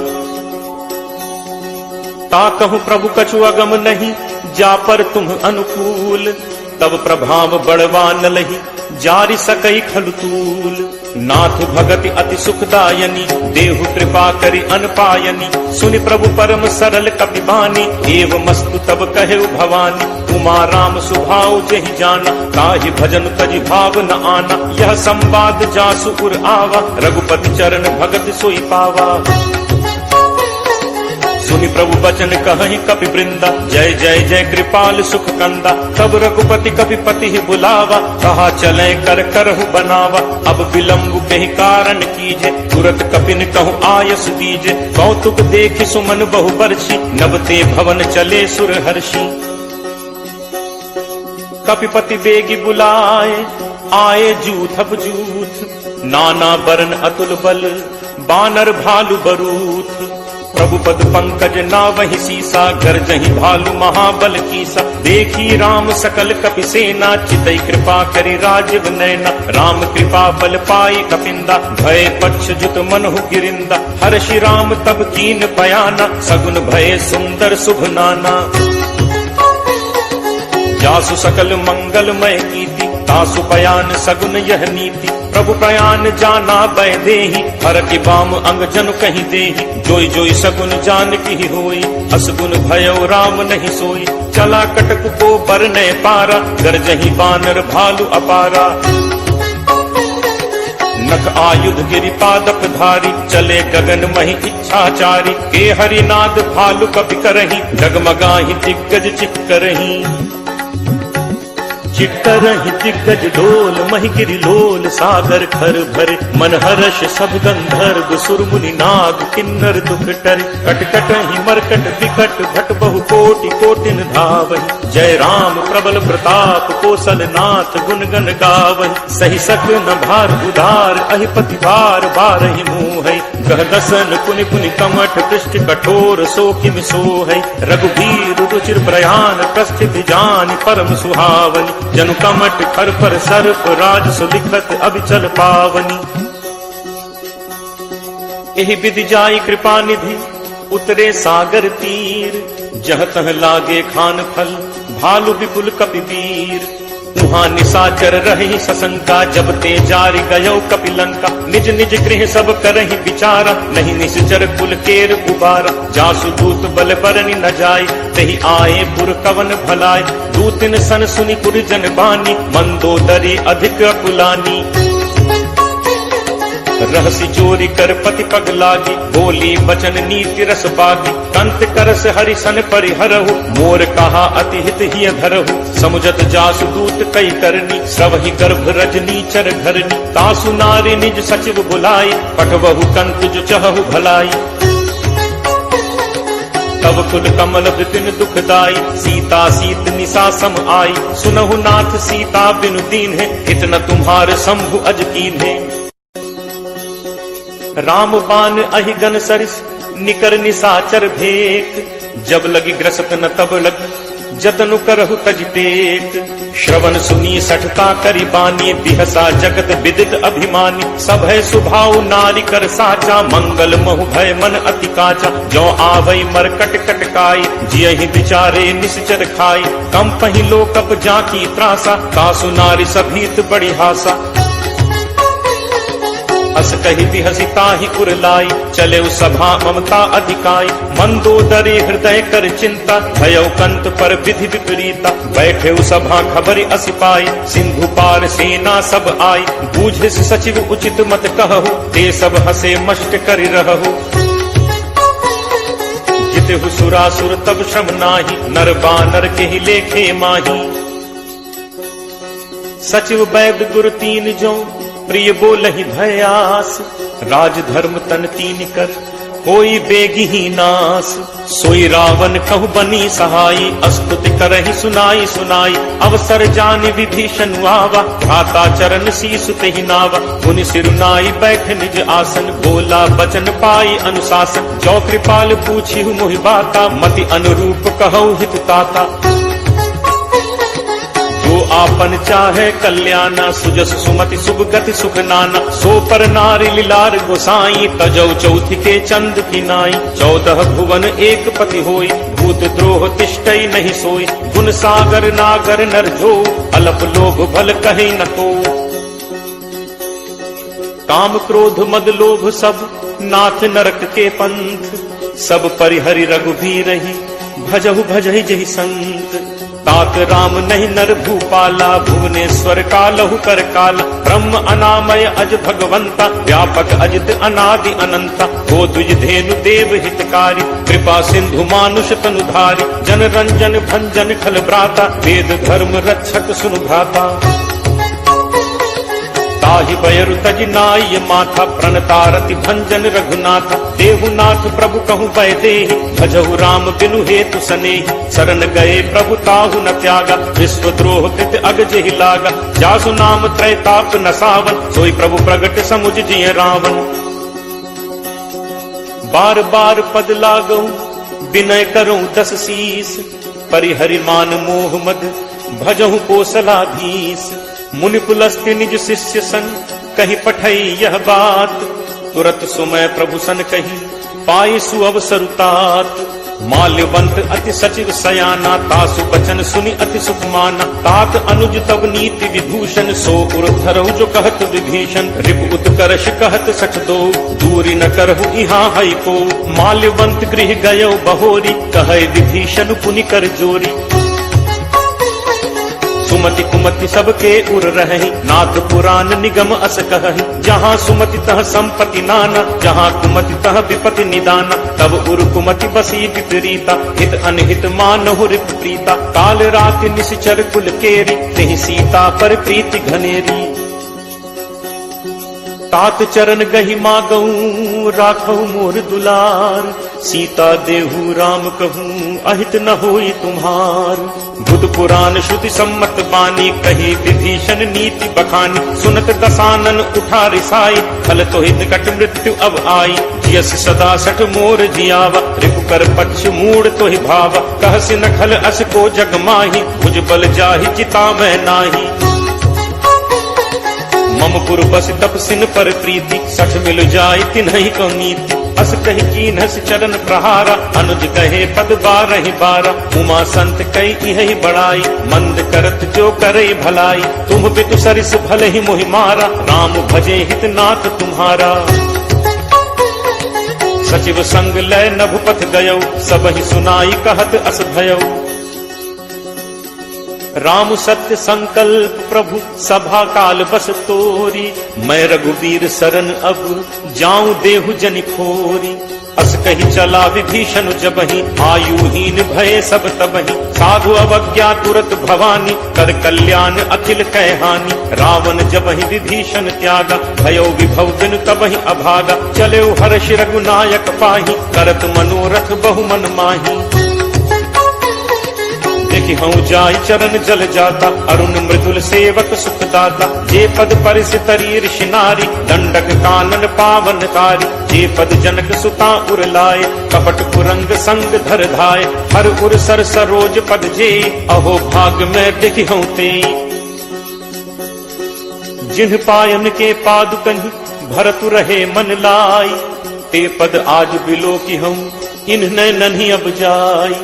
ताकहु प्रभु कछु अगम नहीं, जा पर तुम अनुकूल। तब प्रभाव बड़वान लही, जारि सकई खलुतूल। नाथ भगति अति सुखदायनी, देहु कृपा करि अनपायनी। सुनि प्रभु परम सरल कपिबानी, एवमस्तु तब कहे भवानी। उमा राम सुभाव जहि जाना, ताहि भजन तजि भाव न आना। यह संवाद जासु उर आवा, रघुपति चरण भगत सोई पावा। सुनि प्रभु बचन कहहि कपि वृंदा, जय जय जय कृपाल सुख कंदा। तब रघुपति कपिपति ही बुलावा, कहा चले कर करहु बनावा। अब विलंब कहि कारण कीजे, तुरत कपिन कहु आयस दीजे। कौतुक देखि सुमन बहु बरछी, नबते भवन चले सुर हर्षि। कपिपति बेगी बुलाए, आए जूथब जूथ। नाना बरन अतुल बल, बानर भालु बरूथ। प्रभु पद पंकज नावहि सीसा, गर्जहि भालु महाबल कीसा। देखी राम सकल कपि सेना, चितई कृपा करि राजीव नैना। राम कृपा बल पाई कपिंदा, भय पक्ष जुत मनहु गिरिंदा। हर्षि राम तब कीन पयाना, सगुन भय सुंदर शुभ नाना। जासु सकल मंगलमय कीति, तासु पयान सगुन यह नीति। प्रभु प्रयान जाना बै देहि, हर की बाम अंग जन कहीं देहि। जोई जोई सगुन जान की होई, असगुन भयो राम नहीं सोई। चला कटक को बरने पारा, गरजहि बानर भालु अपारा। नख आयुध गिरि पादप धारी, चले गगन महि इच्छाचारी। के हरिनाद भालु कपि करहि, डगमगाहि दिग्गज चित करहि। चिट्टरहि दिग्गज डोल, महि गिरि लोल सागर खर भरे। मन हर्ष सब गंधर्व सुर मुनि नाग, किन्नर दुख टरे। कटकटहि मरकट विकट, भट बहु कोटि कोटिन धावहि। जय राम प्रबल प्रताप, कौशल नाथ गुण गण गावहि। सही सक न भार उदार, अहिपति भार बारहि मुहै। गह दसन पुनि पुनि कमठ, पृष्ठ कठोर सो किम सोहै। रघुबीर रुचिर प्रयाण, प्रस्थित जानि परम सुहावनि। जनु कमट खर पर सर्प राज सुलिखत अभिचल पावनी। एहि विधि जाई कृपा निधि उतरे सागर तीर, जह तह लागे खान फल भालु विपुल कपिवीर। उहाँ निशाचर रही सशंका, जब ते जारि गयो कपिलंका। निज निज गृह सब करहि विचारा, नहीं निश्चर कुल केर उबारा। जासु दूत बल बरनि न जाय, तहि आए पुर कवन भलाय। दूतिन सन सुनि पुरजन बानी, मंदोदरी अधिक अकुलानी। रहसी चोरी कर पति पग लागी, बोली बचन नीति रस बागी। कंत करस हरिसन परिहरहु, मोर कहा अति हित हिय धरहु। समुझत जासु दूत कई करनी, सवहि गर्भ रजनी चर घरनी। तासु नारी निज सचिव बुलाई, पठवहु कंत जो चहु भलाई। तब कुल कमल विपिन दुखदाई, सीता सीत निशा सम आई। सुनहु नाथ सीता बिनु दीन है, इतना तुम्हार शंभु अज कीन है। राम बान अहिगन सरिस निकर निशाचर भेक। जब लगी ग्रसत न तब लगी, जतनु करहु तज टेक। श्रवण सुनी सठता करि बानी, बिहसा जगत विदित अभिमानी। सब है सुभाव नारी कर साचा, मंगल महु भय मन अति काचा। जो आवई मरकट कटकाई, जियहि विचारे निश्चर खाई। कम पहि लोकप जाकी त्रासा, तासु नारी सभीत बड़ी हासा। अस कही बिहसी ताहि उरलाई, चले सभा ममता अधिकाई। मंदोदरी हृदय कर चिंता, भयउ कंत पर विधि विपरीता। बैठे सभा खबर असि पाई, सिंधु पार सेना सब आई। बूझिस सचिव उचित मत कहु, ते सब हसे मष्ट करि रहु। जितहु सुरासुर तब श्रम नाही, नर बानर के लेखे माही। सचिव वैद गुरु तीन जो, प्रिय बोलहि भयास। राज धर्म तन तीन कर, कोई बेगी ही नास। सोई रावण कहु बनी सहाई, अस्तुति करहि सुनाई सुनाई। अवसर जानि विभीषण आवा, भ्राता चरण शीस तेहि नावा। मुनि सिरुनाई बैठ निज आसन, बोला बचन पाई अनुशासन। जो कृपाल पूछिहु मोहि बाता, मति अनुरूप कहु हित ताता। जो आपन चाहे कल्याणा, सुजस सुमति शुभ गति सुख नाना। सो पर नारी लीलार गोसाई, तजौ चौथि के चंद की नाई। 14 भुवन एक पति होई, भूत द्रोह तिष्ठई नहीं सोई। गुण सागर नागर नर जो, अलप लोभ भल कहीं न को। काम क्रोध मद लोभ सब, नाथ नरक के पंथ। सब परिहरि रघुबीरहि, भजहु भजहि जहि संत। तात राम नहीं नर भूपाला, भुवनेश्वर कालहु कर काला। ब्रह्म अनामय अज भगवंता, व्यापक अजित अनादि अनंता। हो द्विज धेनु देव हितकारी, कृपा सिंधु मानुष तनुधारी। जन रंजन भंजन खल भ्राता, वेद धर्म रक्षक सुनु भ्राता। ताहि बयरु तज नाय माथा, प्रणतारति भंजन रघुनाथा। देहुनाथ प्रभु कहु बैदेहि, भजहु राम बिनु हेतु सनेहि। शरण गए प्रभु ताहु न त्यागा, विश्वद्रोह कृत अग जेहि लागा। जासु नाम त्रैताप न सावन, सोई प्रभु प्रगट समुझ जिय रावण। बार बार पद लागऊ, विनय करऊं 10 शीस। परिहरि मान मोह मद, भजहु कोसलाधीश। मुनि पुलस्त्य निज शिष्य सन, कही पठई यह बात। तुरत सुमय प्रभु सन कही, पाई सुअवसरुतात। माल्यवंत अति सचिव सयाना, तासु बचन सुनि अति सुख माना। तात अनुज तब नीति विभूषण, सो उर धरहु जो कहत विभीषण। रिप उत्कर्ष कहत सठ दो, दूरी न करहु इहाँ हई को। माल्यवंत गृह गयो बहोरी, कहे विभीषण पुनि कर जोरी। सुमति कुमति सबके उर रहहि, नाथ पुराण निगम अस कहहि। जहाँ सुमति तह संपत्ति नाना, जहाँ कुमति तह विपति निदाना। तब उर कुमति बसी विपरीता, हित अनहित मानहु रिप प्रीता। काल राति निश्चर कुल केरी, तेहि सीता पर प्रीति घनेरी। तात चरण गहि मागऊं, राखऊ मोर दुलार। सीता देहु राम कहूँ अहित न होई तुम्हार। बुध पुराण श्रुति सम्मत बानी कही विभीषण नीति बखानी। सुनत दसानन उठा रिसाई खल तो हित कट मृत्यु अब आई। जियस सदा सठ मोर जियावा रिपु कर पक्ष मूड तो ही भावा। कहसि न खल अस को जग माही भुज बल जाहि चिता मैं नाही। मम पुर बस तपसिन पर प्रीति सठ मिल जाय तिन्हि को नीति। अस कही कीन्हस चरण प्रहारा अनुज कहे पद बारहि बारा। उमा संत कई यही बड़ाई मंद करत जो करे भलाई। तुम पितु सरिस भले ही मोहि मारा राम भजे हित नाथ तुम्हारा। सचिव संग लय नभपथ गयौ सबहि सुनाई कहत अस भयौ। राम सत्य संकल्प प्रभु सभा काल बस तोरी। मैं रघुवीर शरण अब जाऊं देहु जनि खोरी। अस कही चला विभीषण जबहि आयुहीन भय सब तबहि। साधु अवज्ञा तुरत भवानी कर कल्याण अखिल कैहानी। रावण जबहि विभीषण त्यागा भयो विभव बिनु तबहि अभागा। चले हर्ष रघुनायक पाही करत मनोरथ बहु मन माही। देखि हूँ जाय चरण जल जाता अरुण मृदुल सेवक सुखदाता। जे पद परिस तरी ऋषि नारी दंडक कानन पावन कारी। जे पद जनक सुता उर लाए कपट कुरंग संग धर धाय। हर उर सर सरोज पद जे अहो भाग में देखि हूँ ते। जिन्ह पायन के पादुकहि भरतु रहे मन लाई। ते पद आज बिलो की हूँ इन्ह नन्ही अब जाई।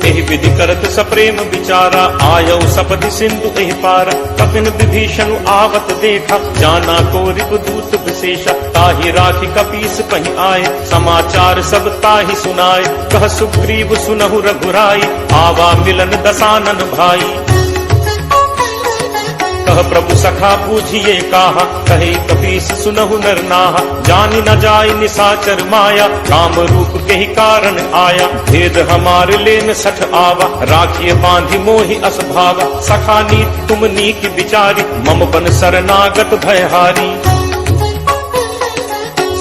एहि विधि करत सप्रेम विचारा आयौ सपति सिंधु एहि पारा। कपिन विभीषण आवत देखा जाना को रिपुदूत विशेषा। ताहि राखी कपीस कहीं आए समाचार सब ताहि सुनाए। कह सुग्रीव सुनहु रघुराई आवा मिलन दसानन भाई। कह प्रभु सखा पूछिए काहा कहे कपीस सुनहु नर नाहा। जानि न जाय निसाचर माया काम रूप के ही कारण आया। भेद हमार लेन सठ आवा राखिए बांधि मोहि अस भावा। सखा नीत तुम नीक विचारी मम बन शरणागत भयहारी।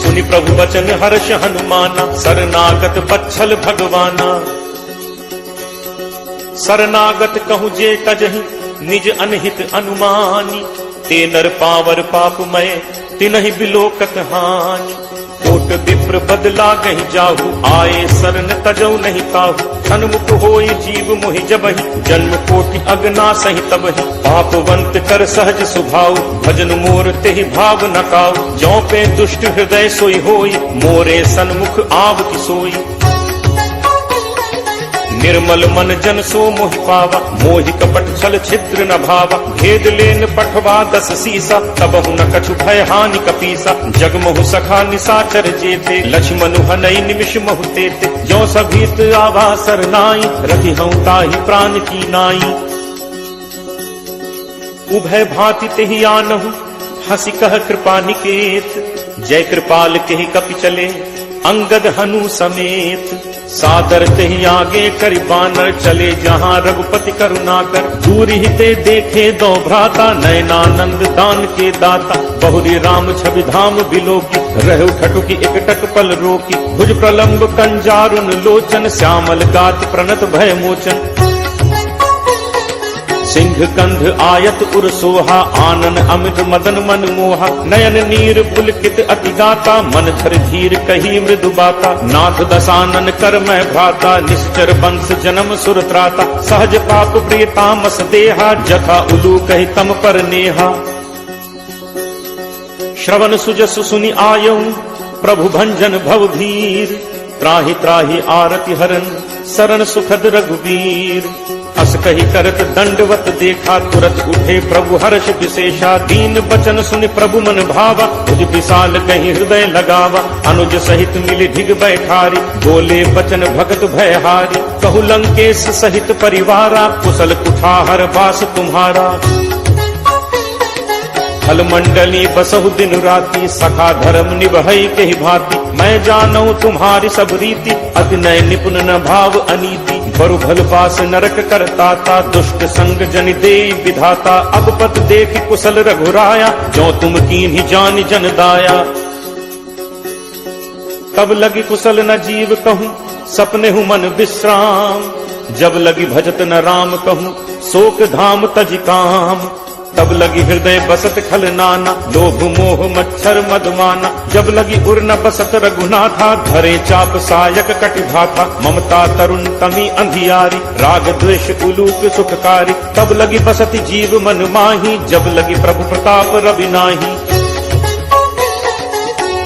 सुनि प्रभु वचन हर्ष हनुमाना शरणागत बच्छल भगवाना। शरणागत कहूँ जे तजहि निज अनहित अनुमानी। ते नर पावर पापमय तिनहि बिलोकत हानि। कोट विप्र बदला गहि जाहु आए शरण तजौ नहीं ताहु। सन्मुख होय जीव मोहि जबहि जन्म कोटि अगना सहि तबहि। पापवंत कर सहज सुभाव भजन मोर तेहि भाव न काऊ। जौ पे दुष्ट हृदय सोई होई मोरे सन्मुख आव की सोई। निर्मल मन जन सो मोहि पावा मोहि कपट छल छिद्र न भावा। भेद लेन पठवा दस सीसा तबहु न कछु भय हानि कपीसा। जगमहु सखा निसाचर जेते लक्ष्मण हनई निमिष महु तेते। जो सभीत आवा सरनाई रखी हूँ ताहि प्राण की नाई। उभय भांति तेहि आनहु हंसी कह कृपा निकेत। जय कृपाल केहि कपि चले अंगद हनु समेत। सादर तेहि आगे करि बानर चले जहाँ रघुपति करुणाकर। दूर ही ते देखे दो भ्राता नयनानंद दान के दाता। बहुरी राम छवि धाम बिलोकी रहु ठटुकी एकटक पल रोकी। भुज प्रलंब कंजारुन लोचन श्यामल गात प्रणत भय मोचन। सिंह कंध आयत उर सोहा आनन अमित मदन मन मोहा। नयन नीर पुलकित अति गाता मन धर धीर कही मृदु बाता। नाथ दसानन कर मैं भ्राता निश्चर वंश जन्म सुर त्राता। सहज पाप प्रिय तामस देहा जथा उलू कही तम पर नेहा। श्रवण सुजसु सुनि आयौ प्रभु भंजन भव भीर। त्राहि त्राहि आरति हरन शरण सुखद रघुवीर। अस कही करत दंडवत देखा तुरत उठे प्रभु हर्ष विशेषा। दीन बचन सुनि प्रभु मन भावा तुझ विशाल कहीं हृदय लगावा। अनुज सहित मिली ढिग बैठारी बोले बचन भगत भयहारी। कहु लंकेश सहित परिवारा कुशल कुठार बास तुम्हारा। फल मंडली बसहु दिन राति सखा धर्म निभई के ही भांति। मैं जानऊ तुम्हारी सब रीति अति नय निपुण न भाव अनीति। बरु भल पास नरक करताता दुष्ट संग जनि दे विधाता। अब पत देख कुशल रघुराया जो तुम कीन्ही जानि जन दाया। तब लगी कुशल न जीव कहूँ सपने हूँ मन विश्राम। जब लगी भजत न राम कहूँ, शोक धाम तज काम। तब लगी हृदय बसत खल नाना, लोभ मोह मच्छर मधुमाना। जब लगी उर न बसत रघुनाथा, धरे चाप सायक कटिभाथा। ममता तरुण तमी अंधियारी, राग द्वेष उलूक सुखकारी। तब लगी बसत जीव मन माही, जब लगी प्रभु प्रताप रवि नाही।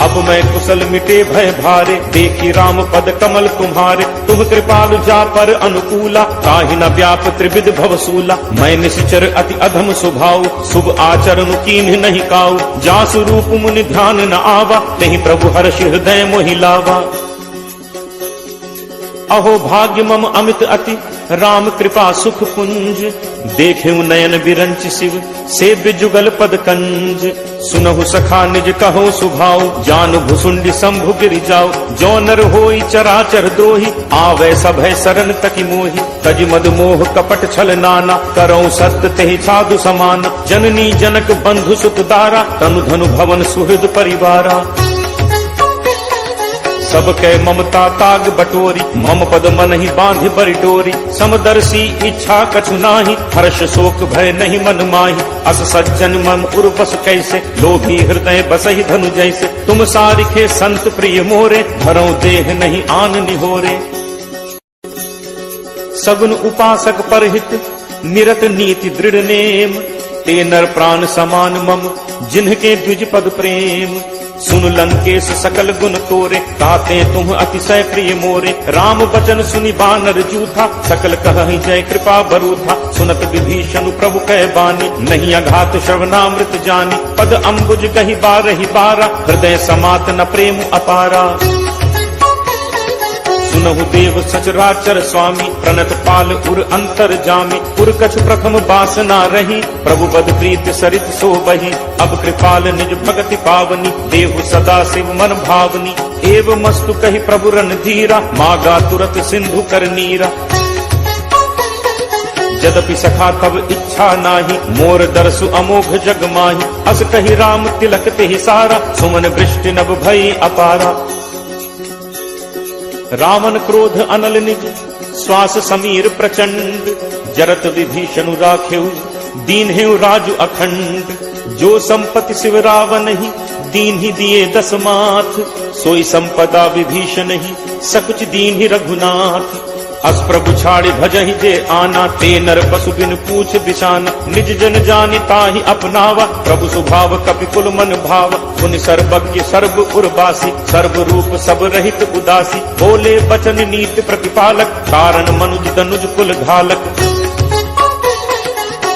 अब मैं कुशल मिटे भय भारे, देखी राम पद कमल तुम्हारे। तुम कृपालु जा पर अनुकूला, काहि न व्याप त्रिविध भवसूला। मैं निश्चर अति अधम स्वभाव, शुभ आचरण कीन्ह नहीं काऊ। जासु रूप मुनि ध्यान न आवा, नहीं प्रभु हर्ष हृदय मोहि लावा। अहो भाग्य मम अमित अति, राम कृपा सुख पुंज। देखे नयन बिरंच शिव, सेव्य जुगल पद कंज। सुनहु सखा निज कहो सुभाव, जान भुसुंडी शंभु गिर जाओ। जो नर होई चराचर द्रोही, आवे सभय शरण तकी मोहि। तज मद मोह कपट छल नाना, करौ सत्य तेहि साधु समाना। जननी जनक बंधु सुत दारा, तनु धनु भवन सुहृद परिवारा। सबके ममता ताग बटोरी, मम पद मन ही बांध बरि डोरी। समदर्शी इच्छा कछु नाही, हर्ष शोक भय नहीं मन माही। अस सज्जन मम उर्वस कैसे, लोभी हृदय बसहि धनु जैसे। तुम सारिखे संत प्रिय मोरे, धरौ देह नहीं आन निहोरे। सगुन उपासक परहित, निरत नीति दृढ़ नेम। ते नर प्राण समान मम, जिन्हके द्विज पद प्रेम। सुन लंकेश सकल गुण तोरे, ताते तुम अतिशय प्रिय मोरे। राम बचन सुनि बानर जूथा, सकल कहहि जय कृपा बरूथा। सुनत विभीषण प्रभु कह बानी, नहीं अघात श्रवणामृत जानी। पद अम्बुज कहि बारहि बारा, हृदय समात न प्रेम अपारा। सुनहु देव सचराचर स्वामी, प्रणत पाल उर अंतर जामी। उर कछु प्रथम बासना रही, प्रभु बद प्रीत सरित सो बही। अब कृपाल निज भगति पावनी, देहु सदा शिव मन भावनी। एव मस्तु कहि प्रभु रणधीरा, मागा तुरत सिंधु कर नीरा। यद्यपि सखा तब इच्छा नाही, मोर दरसु अमोघ जग माही। अस कहि राम तिलक तेहि सारा, सुमन वृष्टि नभ भई अपारा। रावण क्रोध अनल निज, श्वास समीर प्रचंड। जरत विभीषण राखेउ, दीन हेउ राजु अखंड। जो संपत्ति शिव रावण ही, दीन ही दिए 10 माथ। सोई संपदा विभीषण ही, सकुच दीन ही रघुनाथ। अस प्रभु छाड़ि भजहि जे आना, ते नर पशु बिन पूछ बिछाना। निज जन जानि ताहि अपनावा, प्रभु स्वभाव कपि कुल मन भावा। पुनि सर्वज्ञ सर्व उर्वासी, सर्व रूप सब रहित उदासी। बोले बचन नीति प्रतिपालक, कारण मनुज दनुज कुल घालक।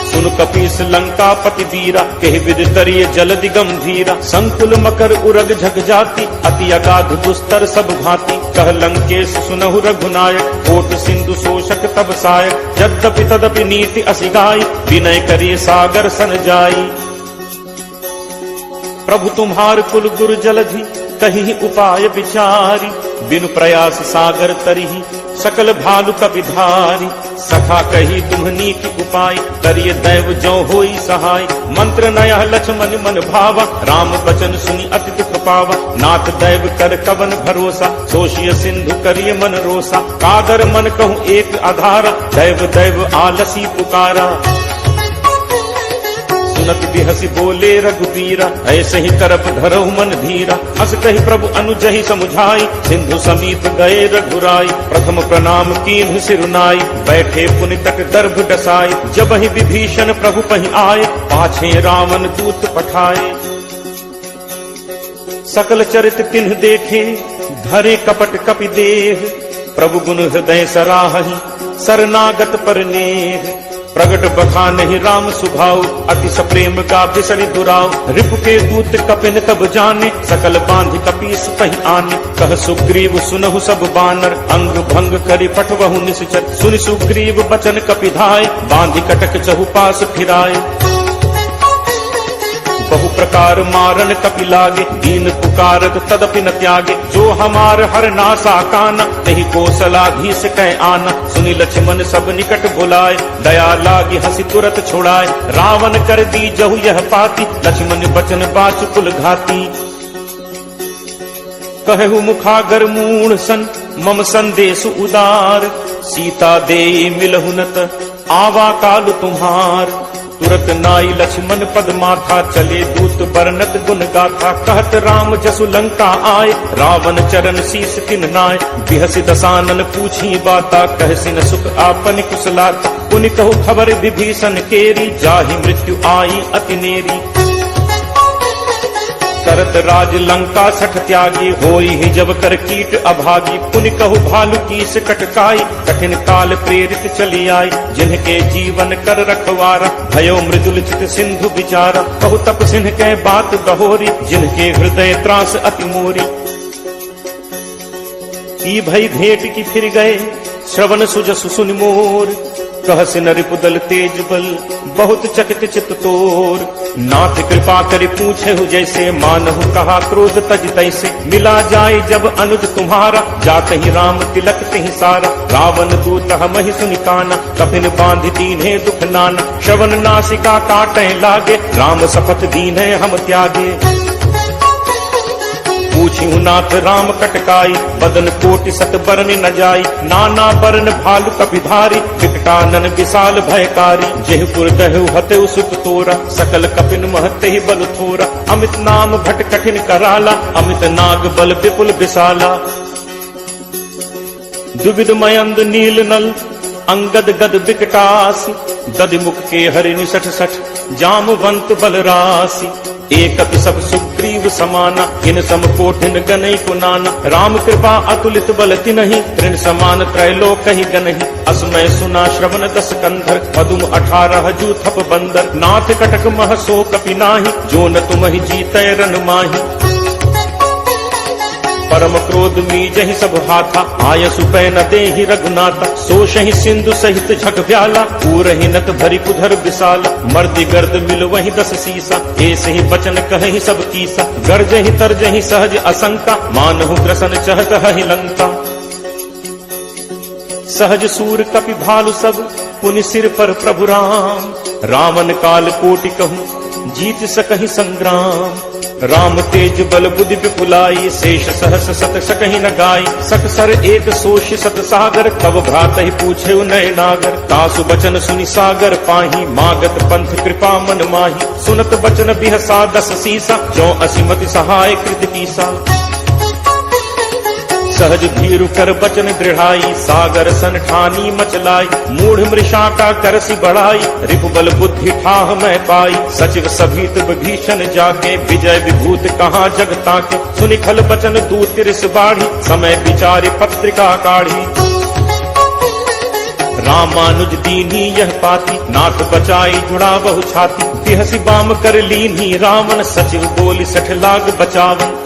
सुन कपीस लंका पति वीरा, कहि विद तरिय जलदि गंभीरा। संकुल मकर उरग झग जाति, अति अगाध दुस्तर सब भांति। कह लंकेश सुनहु रघुनायक, कोट सिंधु शोषक तब सायक। यद्यपि तदपि नीति असिगाई, विनय करिय सागर सन जाई। प्रभु तुम्हार कुल गुरु जलधि, कहि उपाय विचारी। बिनु प्रयास सागर तरिहि, सकल भालु कपिधारी। सखा कही तुम्हनी की उपाय, करिय दैव जो होई सहाय। मंत्र नया लक्ष्मण मन भावा, राम बचन सुनि अति दुख पावा। नाथ दैव कर कवन भरोसा, सोशिय सिंधु करिय मन रोसा। कादर मन कहूँ एक आधारा, दैव दैव आलसी पुकारा। सुनत बिहसी बोले रघुबीरा, ऐसे ही करप धरहु मन धीरा। अस कहि प्रभु अनुजहि समुझाई, सिंधु समीप गए रघुराई। प्रथम प्रणाम कीन्ह सिरुनाई, बैठे पुनि तक दर्भ डसाई। जब ही विभीषण प्रभु पहि आए, पाछे रावण दूत पठाए। सकल चरित तिन्ह देखे, धरे कपट कपि देह। प्रभु गुण हृदय सराहहि, शरणागत पर नेह। प्रगट बखानहि राम सुभाव, अति सप्रेम का बिसरि दुराव। रिपु के दूत कपिन तब जाने, सकल बांध कपीस तहि आने। कह सुग्रीव सुनहु सब बानर, अंग भंग करि पठवहु निश्चर। सुनि सुग्रीव बचन कपिधाय, बांधि कटक चहु पास फिराए। बहु प्रकार मारन कपि लागे, दीन पुकारत तदपि न त्यागे। जो हमार हर नासा काना, तहि कौशलाधीश कह आना। सुनि लक्ष्मण सब निकट बुलाए, दया लागी हंसी तुरत छुड़ाए। रावण कर दी जहु यह पाती, लक्ष्मण बचन बाचु कुल घाती। कहु मुखागर मूढ़ सन, मम संदेश उदार, सीता दे मिलहुनत, आवा काल तुम्हार। तुरत नाई लक्ष्मण पद माथा, चले दूत बरनत गुण गाथा। कहत राम जसु लंका आए, रावण चरण शीस किन नाय। बिहसि दसानन पूछी बाता, कहसिन सुख आपन कुशलाता। पुनि कहु खबर विभीषण केरी, जाहि मृत्यु आई अति नेरी। करत राज लंका सठ त्यागी, होई ही जब कर कीट अभागी। पुनि कहु भालु कीस कटकाई, कठिन काल प्रेरित चली आई। जिनके जीवन कर रखवारा, भयो मृदुल चित सिंधु विचारा। कहु तप सिंह के बात बहोरी, जिनके हृदय त्रास अति मोरी। की भई भेंट की फिर गए, श्रवण सुजसु सुनि मोर। कहसि नरिपुदल तेज बल, बहुत चकित चित तोर। नाथ कृपा करि पूछेहु जैसे, मानहु कहा क्रोध तज तैसे। मिला जाय जब अनुज तुम्हारा, जाते ही राम तिलक तिहि सारा। रावण दूत हमहि सुनि काना, कफिन बांधि दीन्हे दुख नाना। श्रवण नासिका काटै लागे, राम शपथ दीन्हे हम त्यागे। पूछिहु नाथ राम कटकाई, बदन कोटि सत बरन न जाई। नाना बरन भालु कपिधारी, विकटानन विशाल भयकारी। जेहपुर दहु हतेउ सुत तोरा, सकल कपिन महते ही बल थोरा। अमित नाम भट कठिन कराला, अमित नाग बल विपुल विशाला। दुविध मयंद नील नल, अंगद गद विकटासी। दधि मुख के हरि निसठ सठ, जामवंत बल राशि। एकत सब सुग्रीव समाना, इन सम कोठिन गनई को नाना। राम कृपा अतुलित बल तिनहि, ऋण समान त्रैलोक ही गनहि। असमय सुना श्रवण दस कंधर, पदुम 18 जू थप बंदर। नाथ कटक मह सो कपि नाही, जो न तुमहि जीतै रन माही। परम क्रोध मीजहि सब हाथा, आयसु पै न देहि रघुनाथा। सोषहि सिंधु सहित झक व्याला, पूरहि नत भरि कुधर विशाला। मर्दि गर्द मिल वहि 10 सीसा, ऐसे ही बचन कहहि सब कीसा। गर्जहि तरजहि सहज असंका, मानहु ग्रसन चहत हहि लंका। सहज सूर कपि भालु सब, पुनि सिर पर प्रभु राम। रावण काल कोटि कहूँ, जीत सकहि संग्राम। राम तेज बल बुद्धि विपुलाई, शेष सहस सत सकहि न गाई। सकसर एक सोष सत सागर, तब भ्रात ही पूछे नय नागर। तासु बचन सुनि सागर पाही, मागत पंथ कृपा मन माही। सुनत बचन बिहसा 10 सीसा, जो असिमति सहाय कृत कीसा। सहज भीरु कर बचन दृढ़ाई, सागर सन ठानी मचलाई। मूढ़ मृषा का करसी बढ़ाई, रिपुबल बुद्धि ठाह मैं पाई। सचिव सभीत विभीषण जाके, विजय विभूत कहाँ जगता के। सुनि खल बचन दूत तिरस बाढ़ी, समय विचारे पत्रिका काढ़ी। रामानुज दीन्ही यह पाती, नाथ बचाई जुड़ा बहु छाती। बिहसी बाम कर लीन्ही रावण, सचिव बोली 60 लाग बचावन।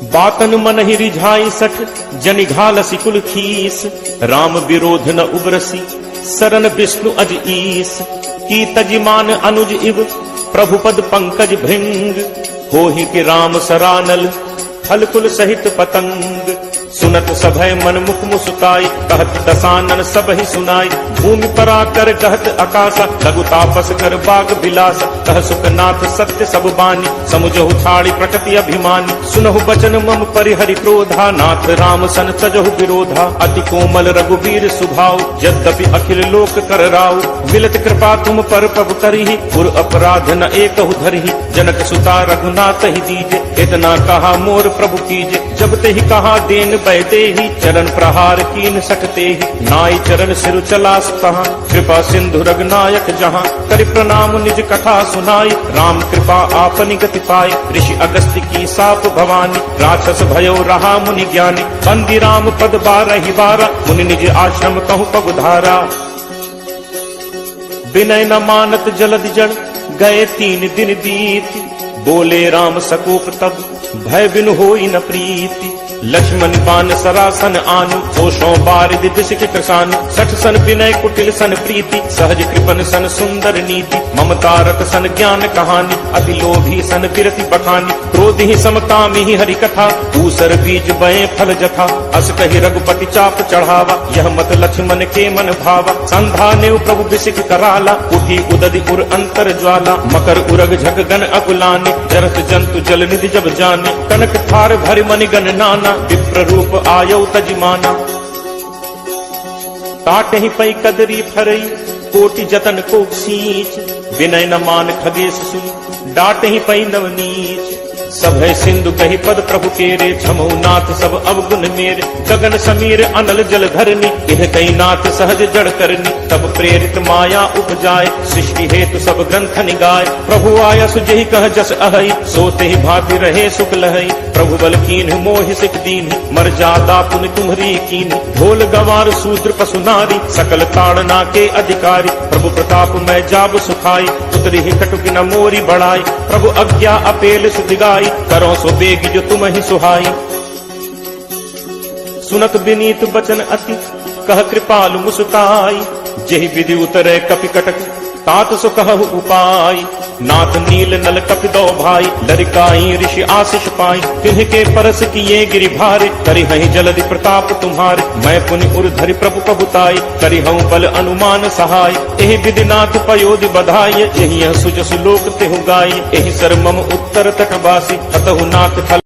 बातन मन ही रिझाई 60, जनि घालसी कुल खीस। राम विरोध न उबरसी, सरन विष्णु अज ईस। की तजिमान अनुज इव, प्रभु पद पंकज भृंग। होहि कि राम सरानल, फल कुल सहित पतंग। सुनत सभय मन मुख मुस्काई, कहत दसानन सब ही सुनाई। भूमि परा कर कहत आकाशा, लघु तापस कर बाग बिलास। कह सुखनाथ सत्य सब बानी, समुझहु छाड़ी प्रकृति अभिमानी। सुनहु बचन मम परिहरि क्रोधा, नाथ राम सन तजहु विरोधा। अति कोमल रघुवीर सुभाव, यद्यपि अखिल लोक कर राव। मिलत कृपा तुम पर प्रभु करिहि, पुर अपराध न एकहु धरिहि। जनक सुता रघुनाथ ही दीजे, इतना कहा मोर प्रभु कीजे। जब ते ही कहा देन बैठे ही, चरण प्रहार कीन सकते ही। नाई चरण सिर चलास तहाँ, कृपा सिंधु रघुनायक जहाँ। करि प्रणाम निज कथा सुनाई, राम कृपा आपनि गति पाई। ऋषि अगस्त्य की साप भवानी, राक्षस भयो रहा मुनि ज्ञानी। बंदी राम पद 12 बारा, मुनि निज आश्रम कहूँ पगुधारा। विनय न मानत जलद जड़, गए 3 दिन बीत। बोले राम सकोप तब, भय बिनु होई न प्रीति। लक्ष्मण बान सरासन आनु, होशों बारिद बिसिक कृषानु। 60 सन विनय कुटिल सन प्रीति, सहज कृपन सन सुंदर नीति। ममता रत सन ज्ञान कहानी, अति लोभी सन विरति बखानी। क्रोध ही समकामी ही हरि कथा, ऊसर बीज बये फल जथा। अस कहि रघुपति चाप चढ़ावा, यह मत लक्ष्मण के मन भावा। संधा नेव प्रभु बिसिक कराला, उठी उदधि उर अंतर ज्वाला। मकर उरग झक गन अकुलाने, जरत जंतु जल निधि जब जाने। कनक थार भरि मनि गण नाना, जाना, विप्र रूप आयो तजिमाना। काटे ही पई कदरी फरई, कोटि जतन को सींच, विनय न मान खगेश सुन, डाटे ही पई नवनीच। सब है सिंधु कही पद प्रभु केरे, छमो नाथ सब अवगुण मेरे। गगन समीर अनल जल धरनी, इह कई नाथ सहज जड़ करनी। तब प्रेरित माया उपजाए, सृष्टि हेतु सब ग्रंथ निगाए। प्रभु आया सुजहि कह जस अहई, सोते ही भांति रहे सुख लहई। प्रभु बल कीन मोहि सिख दीन, मर जादा पुन तुम्हरी कीन। ढोल गवार शूद्र पशु नारी, सकल ताड़ना के अधिकारी। प्रभु प्रताप मैं जाब सुखाई, उतरी ही कटुक न मोरी बढ़ाई। प्रभु अज्ञा अपेल सुधिगाई, करो सो बेग जो तुम ही सुहाई। सुनत विनीत बचन अति, कह कृपालु मुस्काई। जेहि विधि उतरे कपि कटक, तात सो कहु उपाय। नाथ नील नल कपि दो भाई, लरिकाई ऋषि आशीष पाई। तिन्ह परस किए गिरि भारे, करिहहि जलधि प्रताप तुम्हारे। मैं पुनि उर धरि प्रभु प्रभुताई, करिहऊँ बल अनुमान सहाय। एहि विधि नाथ पयोधि बधाई, यही सुजसु लोक तेहु गाई। एहि सर मम उत्तर तटवासी, अतहु नाथ